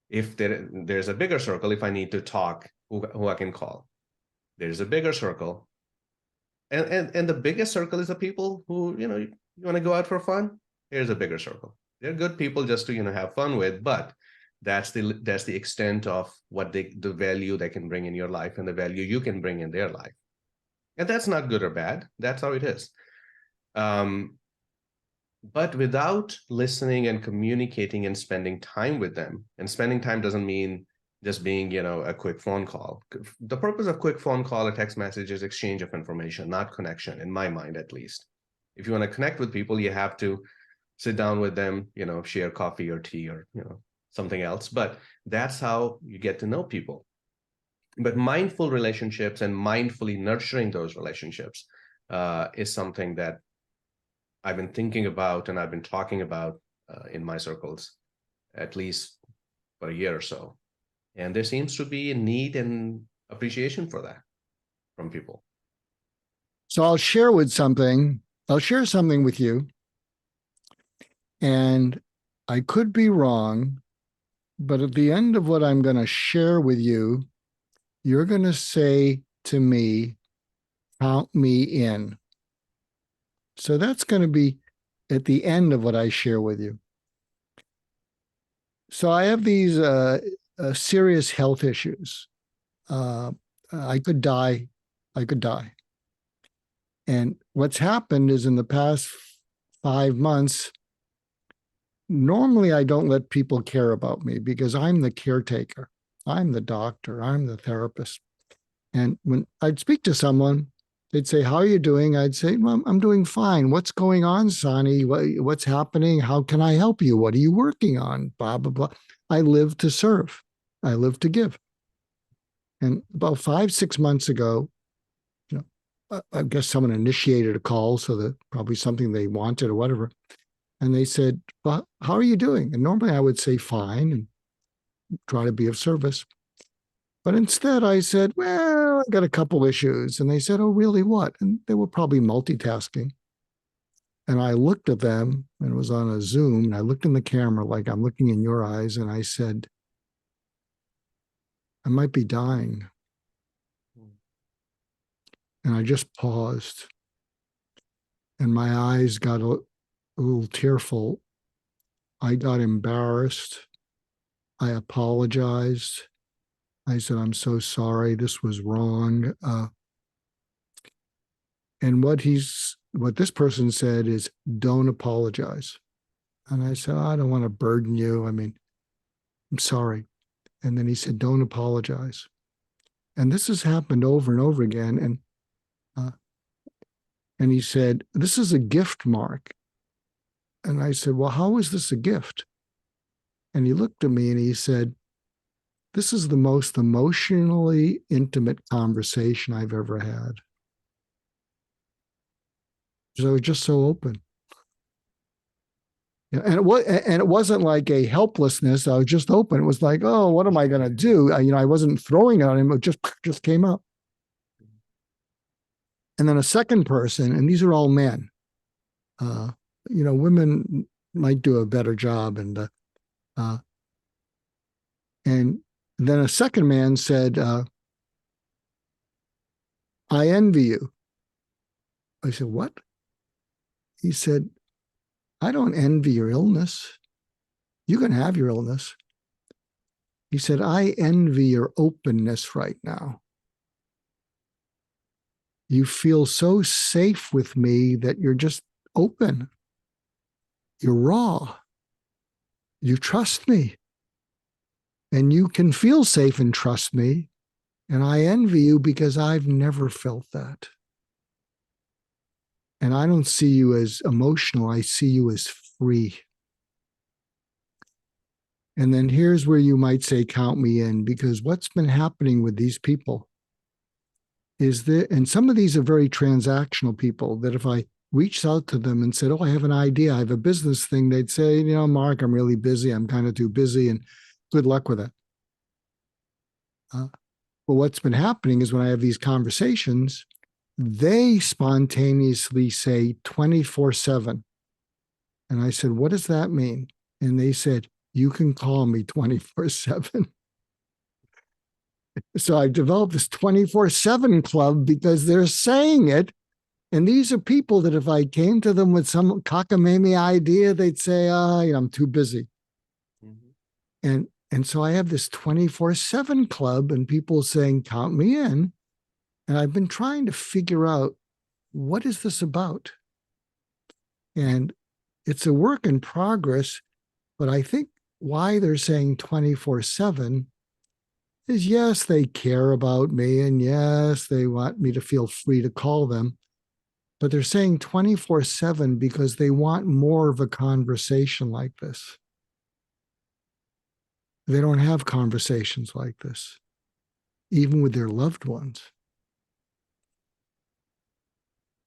If there's a bigger circle, if I need to talk, who I can call. There's a bigger circle. And the biggest circle is the people who, you want to go out for fun. Here's a bigger circle. They're good people just to, have fun with, but that's the extent of what the value they can bring in your life and the value you can bring in their life. And that's not good or bad. That's how it is. But without listening and communicating and spending time with them, and spending time doesn't mean just being, a quick phone call. The purpose of quick phone call or text message is exchange of information, not connection, in my mind, at least. If you want to connect with people, you have to sit down with them, share coffee or tea or, something else. But that's how you get to know people. But mindful relationships and mindfully nurturing those relationships is something that I've been thinking about and I've been talking about in my circles, at least for a year or so. And there seems to be a need and appreciation for that from people. So I'll share something with you. And I could be wrong, but at the end of what I'm going to share with you, you're going to say to me, count me in. So that's going to be at the end of what I share with you. So I have these serious health issues. I could die. And what's happened is in the past 5 months, normally I don't let people care about me because I'm the caretaker. I'm the doctor. I'm the therapist. And when I'd speak to someone, they'd say, how are you doing? I'd say, well, I'm doing fine. What's going on, Sani? What's happening? How can I help you? What are you working on? Blah, blah, blah. I live to serve. I live to give. And about 5-6 months ago, I guess someone initiated a call, so that probably something they wanted or whatever. And they said, well, how are you doing? And normally I would say fine and try to be of service. But instead I said, well, I got a couple issues. And they said, oh, really, what? And they were probably multitasking. And I looked at them, and it was on a Zoom, and I looked in the camera like I'm looking in your eyes, and I said, I might be dying. And I just paused. And my eyes got a little tearful. I got embarrassed. I apologized. I said, I'm so sorry. This was wrong. And what this person said is, don't apologize. And I said, I don't want to burden you. I mean, I'm sorry. And then he said, don't apologize. And this has happened over and over again. And he said, this is a gift, Mark. And I said, well, how is this a gift? And he looked at me and he said, this is the most emotionally intimate conversation I've ever had. So I was just so open. And it wasn't like a helplessness. I was just open. It was like, oh, what am I going to do? I wasn't throwing it on him. It just came up. And then a second person, and these are all men. Women might do a better job. And then a second man said, I envy you. I said, what? He said, I don't envy your illness. You can have your illness. He said, I envy your openness right now. You feel so safe with me that you're just open. you're raw. You trust me. And you can feel safe and trust me. And I envy you because I've never felt that. And I don't see you as emotional. I see you as free. And then here's where you might say, count me in, because what's been happening with these people is that, and some of these are very transactional people, that if I reached out to them and said, oh, I have an idea, I have a business thing, they'd say, Mark, I'm really busy. I'm kind of too busy, and good luck with it. But what's been happening is when I have these conversations, they spontaneously say 24/7. And I said, what does that mean? And they said, you can call me 24/7. So I developed this 24/7 club because they're saying it. And these are people that if I came to them with some cockamamie idea, they'd say, I'm too busy. Mm-hmm. And so I have this 24/7 club and people saying, count me in. And I've been trying to figure out, what is this about? And it's a work in progress, but I think why they're saying 24/7 is, yes, they care about me, and yes, they want me to feel free to call them, but they're saying 24/7 because they want more of a conversation like this. They don't have conversations like this, even with their loved ones.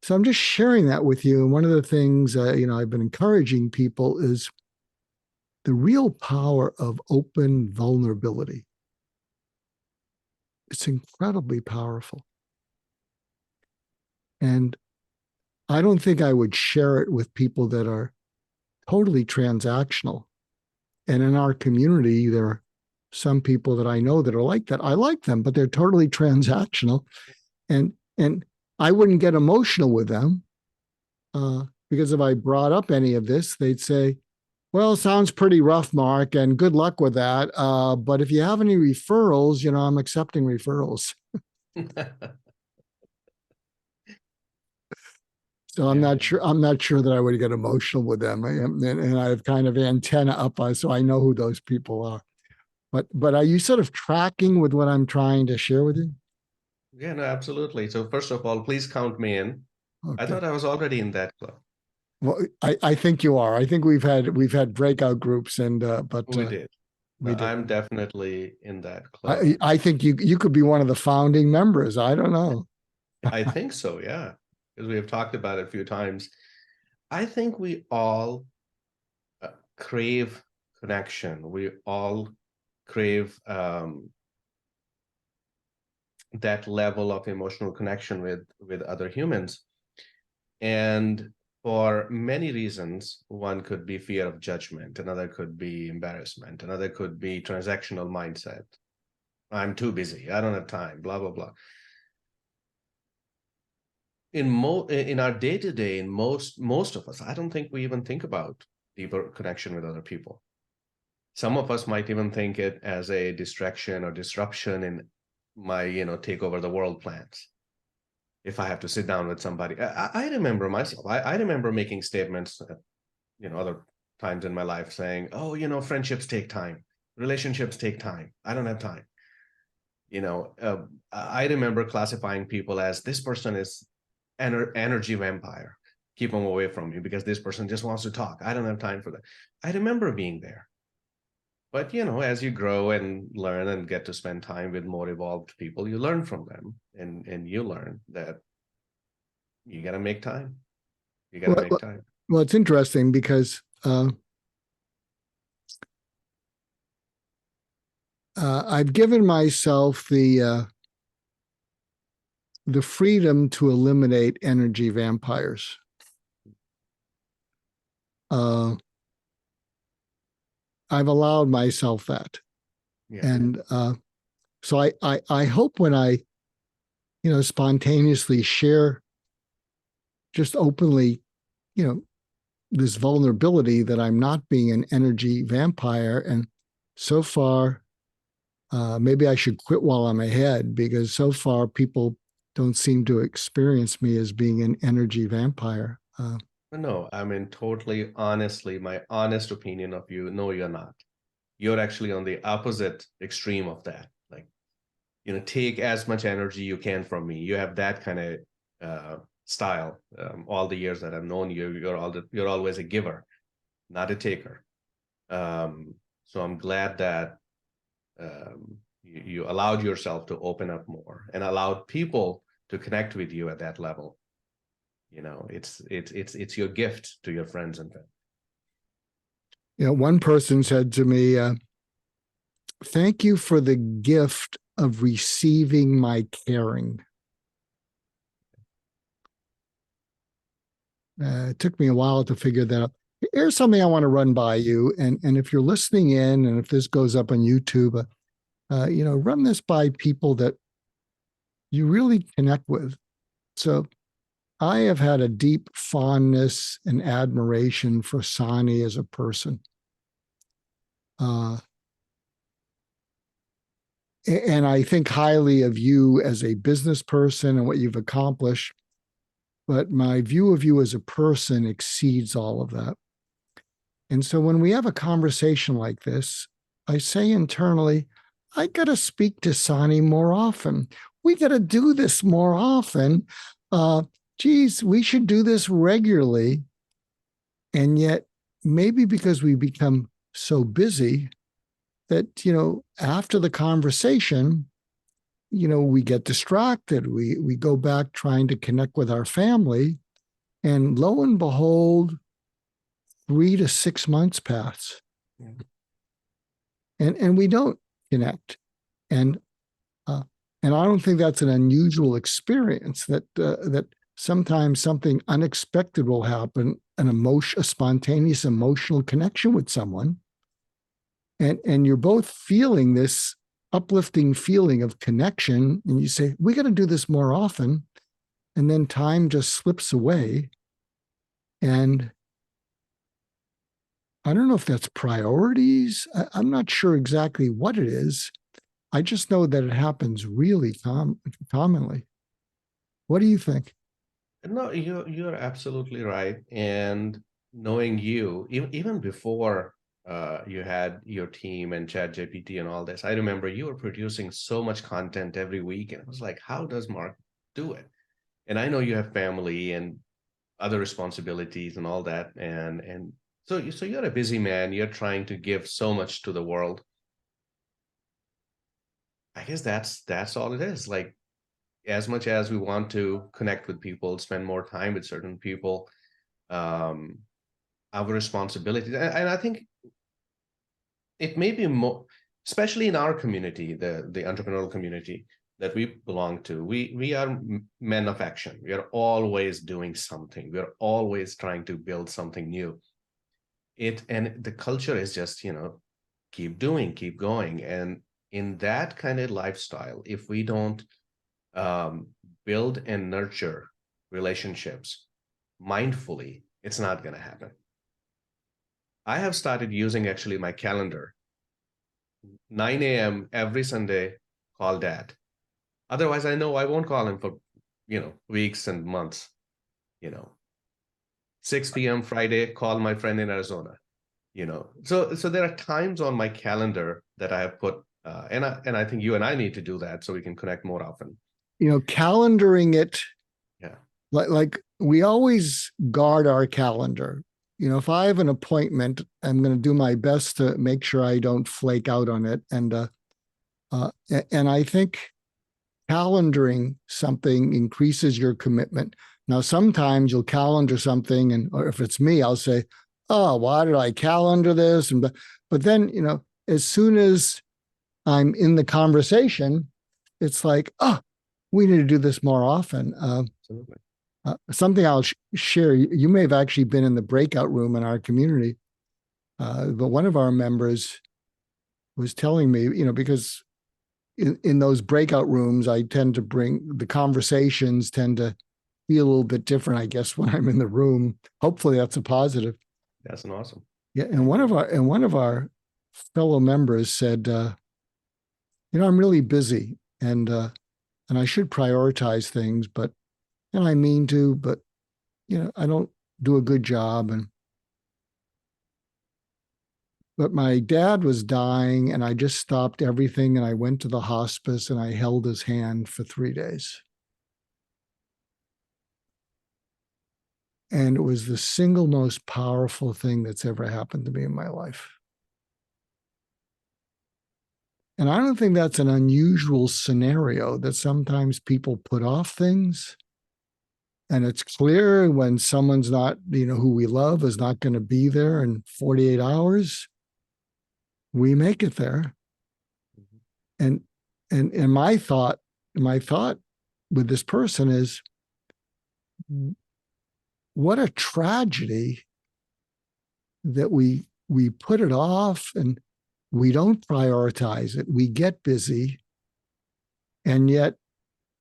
So I'm just sharing that with you. And one of the things, I've been encouraging people is the real power of open vulnerability. It's incredibly powerful. And I don't think I would share it with people that are totally transactional. And in our community, there are some people that I know that are like that. I like them, but they're totally transactional. And I wouldn't get emotional with them because if I brought up any of this, they'd say, well, sounds pretty rough, Mark, and good luck with that. But if you have any referrals, I'm accepting referrals. So I'm not sure that I would get emotional with them. And I have kind of antenna up, so I know who those people are. But are you sort of tracking with what I'm trying to share with you? Yeah, no, absolutely. So first of all, please count me in. Okay. I thought I was already in that club. Well, I think you are. I think we've had breakout groups, but we did. I'm definitely in that club. I think you could be one of the founding members. I don't know. I think so, yeah, because we have talked about it a few times. I think we all crave connection. We all crave that level of emotional connection with other humans. And for many reasons, one could be fear of judgment, another could be embarrassment, another could be transactional mindset. I'm too busy, I don't have time, blah, blah, blah. In our day-to-day, in most of us, I don't think we even think about deeper connection with other people. Some of us might even think it as a distraction or disruption in my, take over the world plans. If I have to sit down with somebody, I remember myself. I remember making statements, other times in my life saying, "Oh, friendships take time, relationships take time. I don't have time." I remember classifying people as, this person is energy vampire. Keep them away from me because this person just wants to talk. I don't have time for that. I remember being there. But, as you grow and learn and get to spend time with more evolved people, you learn from them, and you learn that you got to make time. You got to make time. Well, it's interesting because I've given myself the freedom to eliminate energy vampires. I've allowed myself that. Yeah. And so I hope when I, spontaneously share just openly, this vulnerability that I'm not being an energy vampire. And so far, maybe I should quit while I'm ahead, because so far people don't seem to experience me as being an energy vampire. No, I mean, totally honestly, my honest opinion of you, no, you're not. You're actually on the opposite extreme of that. Like, take as much energy you can from me. You have that kind of style. All the years that I've known you, you're always a giver, not a taker. So I'm glad that you allowed yourself to open up more and allowed people to connect with you at that level. It's your gift to your friends and family. One person said to me, thank you for the gift of receiving my caring. It took me a while to figure that out. Here's something I want to run by you. And if you're listening in, and if this goes up on YouTube, run this by people that you really connect with. So I have had a deep fondness and admiration for Sani as a person. And I think highly of you as a business person and what you've accomplished. But my view of you as a person exceeds all of that. And so when we have a conversation like this, I say internally, I got to speak to Sani more often. We got to do this more often. Geez, we should do this regularly. And yet, maybe because we become so busy that, after the conversation, we get distracted. We go back trying to connect with our family. And lo and behold, 3 to 6 months pass. Yeah. And we don't connect. And I don't think that's an unusual experience, that sometimes something unexpected will happen, a spontaneous emotional connection with someone. And you're both feeling this uplifting feeling of connection. And you say, we got to do this more often. And then time just slips away. And I don't know if that's priorities. I'm not sure exactly what it is. I just know that it happens really commonly. What do you think? No, you're absolutely right. And knowing you, even before you had your team and ChatGPT and all this, I remember you were producing so much content every week, and I was like, how does Mark do it? And I know you have family and other responsibilities and all that, and so you're a busy man. You're trying to give so much to the world. I guess that's all it is. Like, as much as we want to connect with people, spend more time with certain people, our responsibility, and I think it may be more, especially in our community, the entrepreneurial community that we belong to. We are men of action. We are always doing something. We are always trying to build something new. And the culture is just, keep doing, keep going. And in that kind of lifestyle, if we don't build and nurture relationships mindfully, it's not going to happen. I have started using actually my calendar. 9 a.m. every Sunday, call dad. Otherwise, I know I won't call him for, weeks and months. 6 p.m. Friday, call my friend in Arizona. So there are times on my calendar that I have put, and I think you and I need to do that so we can connect more often. Calendaring it. Yeah. Like we always guard our calendar. If I have an appointment, I'm going to do my best to make sure I don't flake out on it. And I think calendaring something increases your commitment. Now, sometimes you'll calendar something, or if it's me, I'll say, "Oh, why did I calendar this?" But then, as soon as I'm in the conversation, it's like, "Oh, we need to do this more often." Absolutely. Something I'll share. You may have actually been in the breakout room in our community, but one of our members was telling me, because in those breakout rooms, I tend to the conversations tend to be a little bit different, I guess, when I'm in the room. Hopefully that's a positive. That's an awesome. Yeah. And one of our fellow members said, I'm really busy and I should prioritize things, but, and I mean to, but, I don't do a good job. But my dad was dying, and I just stopped everything and I went to the hospice and I held his hand for 3 days. And it was the single most powerful thing that's ever happened to me in my life. And I don't think that's an unusual scenario, that sometimes people put off things. And it's clear when someone's not, who we love is not going to be there in 48 hours, we make it there. And my thought with this person is, what a tragedy that we put it off and we don't prioritize it. We get busy, and yet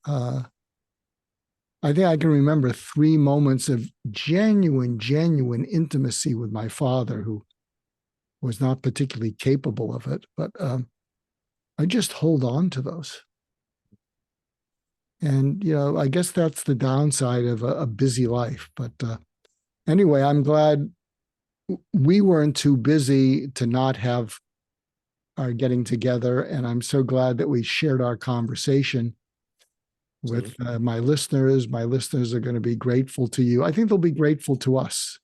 I think I can remember 3 moments of genuine intimacy with my father, who was not particularly capable of it, but I just hold on to those. And, I guess that's the downside of a busy life. But anyway, I'm glad we weren't too busy to not have our getting together. And I'm so glad that we shared our conversation with my listeners. My listeners are going to be grateful to you. I think they'll be grateful to us.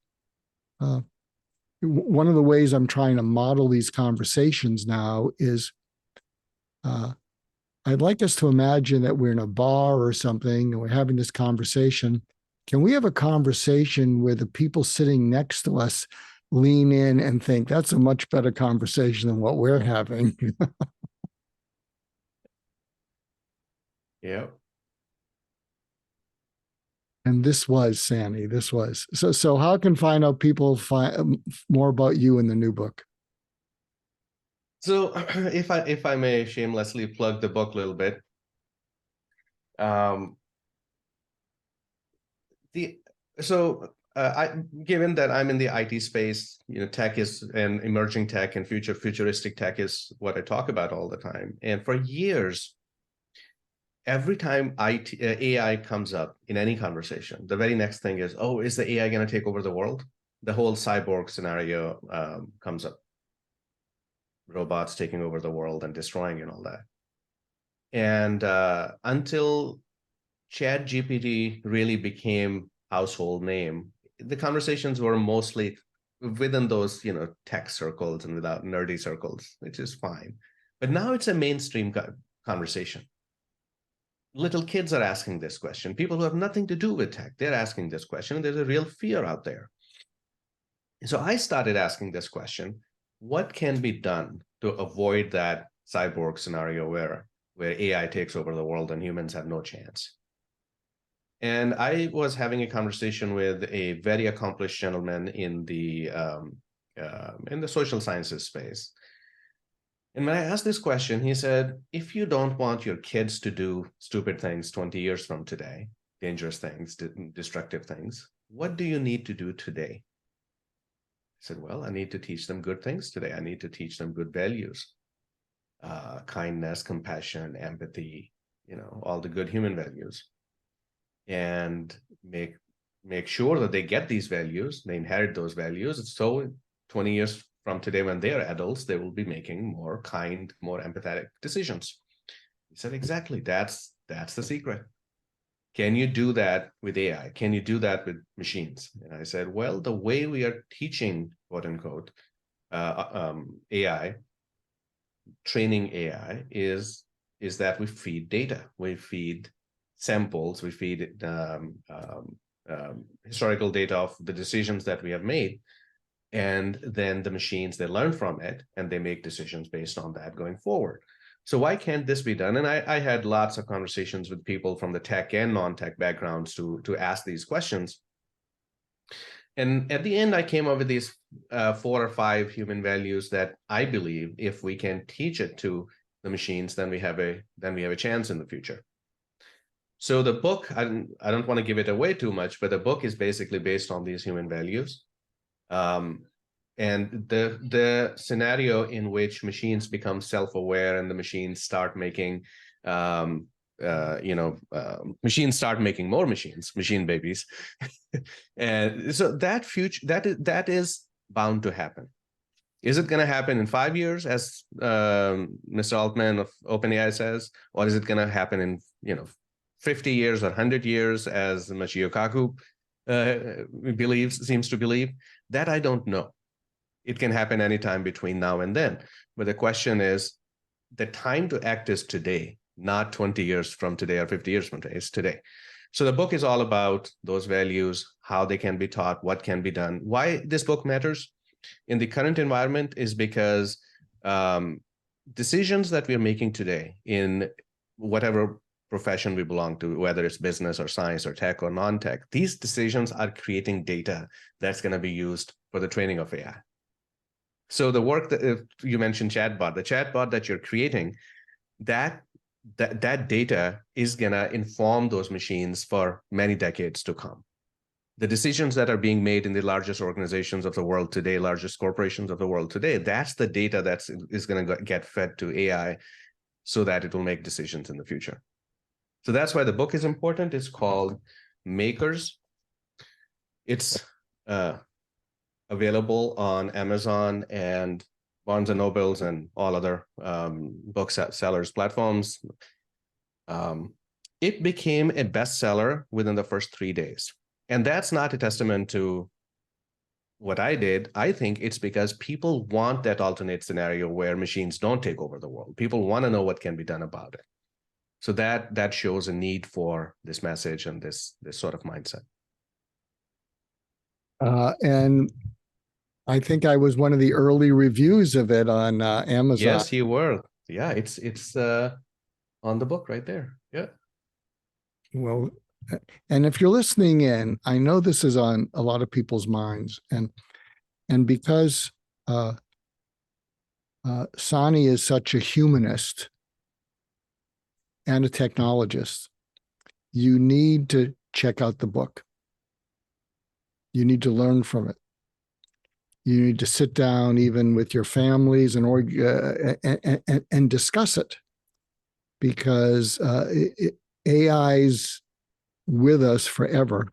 One of the ways I'm trying to model these conversations now is I'd like us to imagine that we're in a bar or something and we're having this conversation. Can we have a conversation where the people sitting next to us lean in and think, that's a much better conversation than what we're having? Yeah. And this was Sani. This was so. How can people find more about you in the new book? So if I may shamelessly plug the book a little bit, given that I'm in the IT space, tech is an emerging tech, and futuristic tech is what I talk about all the time. And for years, every time AI comes up in any conversation, the very next thing is, oh, is the AI going to take over the world? The whole cyborg scenario comes up. Robots taking over the world and destroying and all that. And until ChatGPT really became household name, the conversations were mostly within those, tech circles and without nerdy circles, which is fine. But now it's a mainstream conversation. Little kids are asking this question. People who have nothing to do with tech, they're asking this question. And there's a real fear out there. So I started asking this question: what can be done to avoid that cyborg scenario where AI takes over the world and humans have no chance? And I was having a conversation with a very accomplished gentleman in the social sciences space. And when I asked this question, he said, if you don't want your kids to do stupid things 20 years from today, dangerous things, destructive things, what do you need to do today? I said, well, I need to teach them good things today. I need to teach them good values, kindness, compassion, empathy, all the good human values, and make sure that they get these values, they inherit those values. So 20 years from today, when they are adults, they will be making more kind, more empathetic decisions. He said, exactly, that's the secret. Can you do that with AI? Can you do that with machines? And I said, well, the way we are teaching, quote unquote, AI, training AI is that we feed data, we feed samples, we feed historical data of the decisions that we have made. And then the machines, they learn from it and they make decisions based on that going forward. So why can't this be done? And I had lots of conversations with people from the tech and non-tech backgrounds to ask these questions. And at the end, I came up with these 4 or 5 human values that I believe if we can teach it to the machines, then we have a chance in the future. So the book, I don't want to give it away too much, but the book is basically based on these human values. And the scenario in which machines become self-aware and the machines start making machines start making more machines, machine babies. And so that future, that is bound to happen. Is it going to happen in 5 years, as Mr. Altman of OpenAI says, or is it going to happen in 50 years or 100 years, as Michio Kaku seems to believe? That I don't know. It can happen anytime between now and then. But the question is, the time to act is today, not 20 years from today or 50 years from today. It's today. So the book is all about those values, how they can be taught, what can be done. Why this book matters in the current environment is because decisions that we're making today in whatever profession we belong to, whether it's business or science or tech or non-tech, these decisions are creating data that's going to be used for the training of AI. So the work that you mentioned, chatbot, the chatbot that you're creating, that data is going to inform those machines for many decades to come. The decisions that are being made in the largest organizations of the world today, largest corporations of the world today, that's the data that is going to get fed to AI so that it will make decisions in the future. So that's why the book is important. It's called Makers. It's available on Amazon and Barnes and Nobles and all other booksellers platforms. It became a bestseller within the first 3 days. And that's not a testament to what I did. I think it's because people want that alternate scenario where machines don't take over the world. People want to know what can be done about it. So that shows a need for this message and this sort of mindset. And I think I was one of the early reviews of it on Amazon. Yes, you were. Yeah, it's on the book right there. Yeah. Well, and if you're listening in, I know this is on a lot of people's minds, and because Sani is such a humanist and a technologist, you need to check out the book. You need to learn from it. You need to sit down even with your families and discuss it, because AI's with us forever.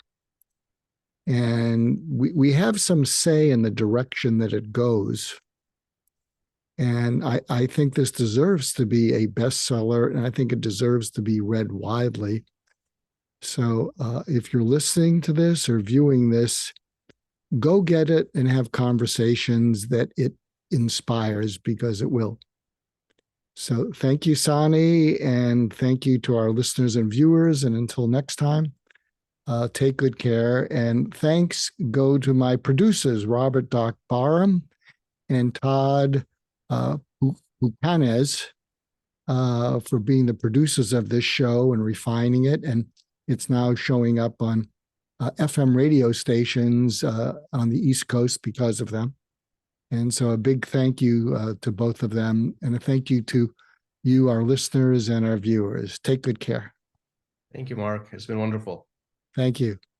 And we have some say in the direction that it goes. And I think this deserves to be a bestseller, and I think it deserves to be read widely. So if you're listening to this or viewing this, go get it and have conversations that it inspires, because it will. So thank you, Sani, and thank you to our listeners and viewers. And until next time, take good care. And thanks go to my producers, Robert Doc Barham and Todd Buchanes, for being the producers of this show and refining it. And it's now showing up on FM radio stations on the East Coast because of them. And so a big thank you to both of them, and a thank you to you, our listeners and our viewers. Take good care. Thank you, Mark. It's been wonderful. Thank you.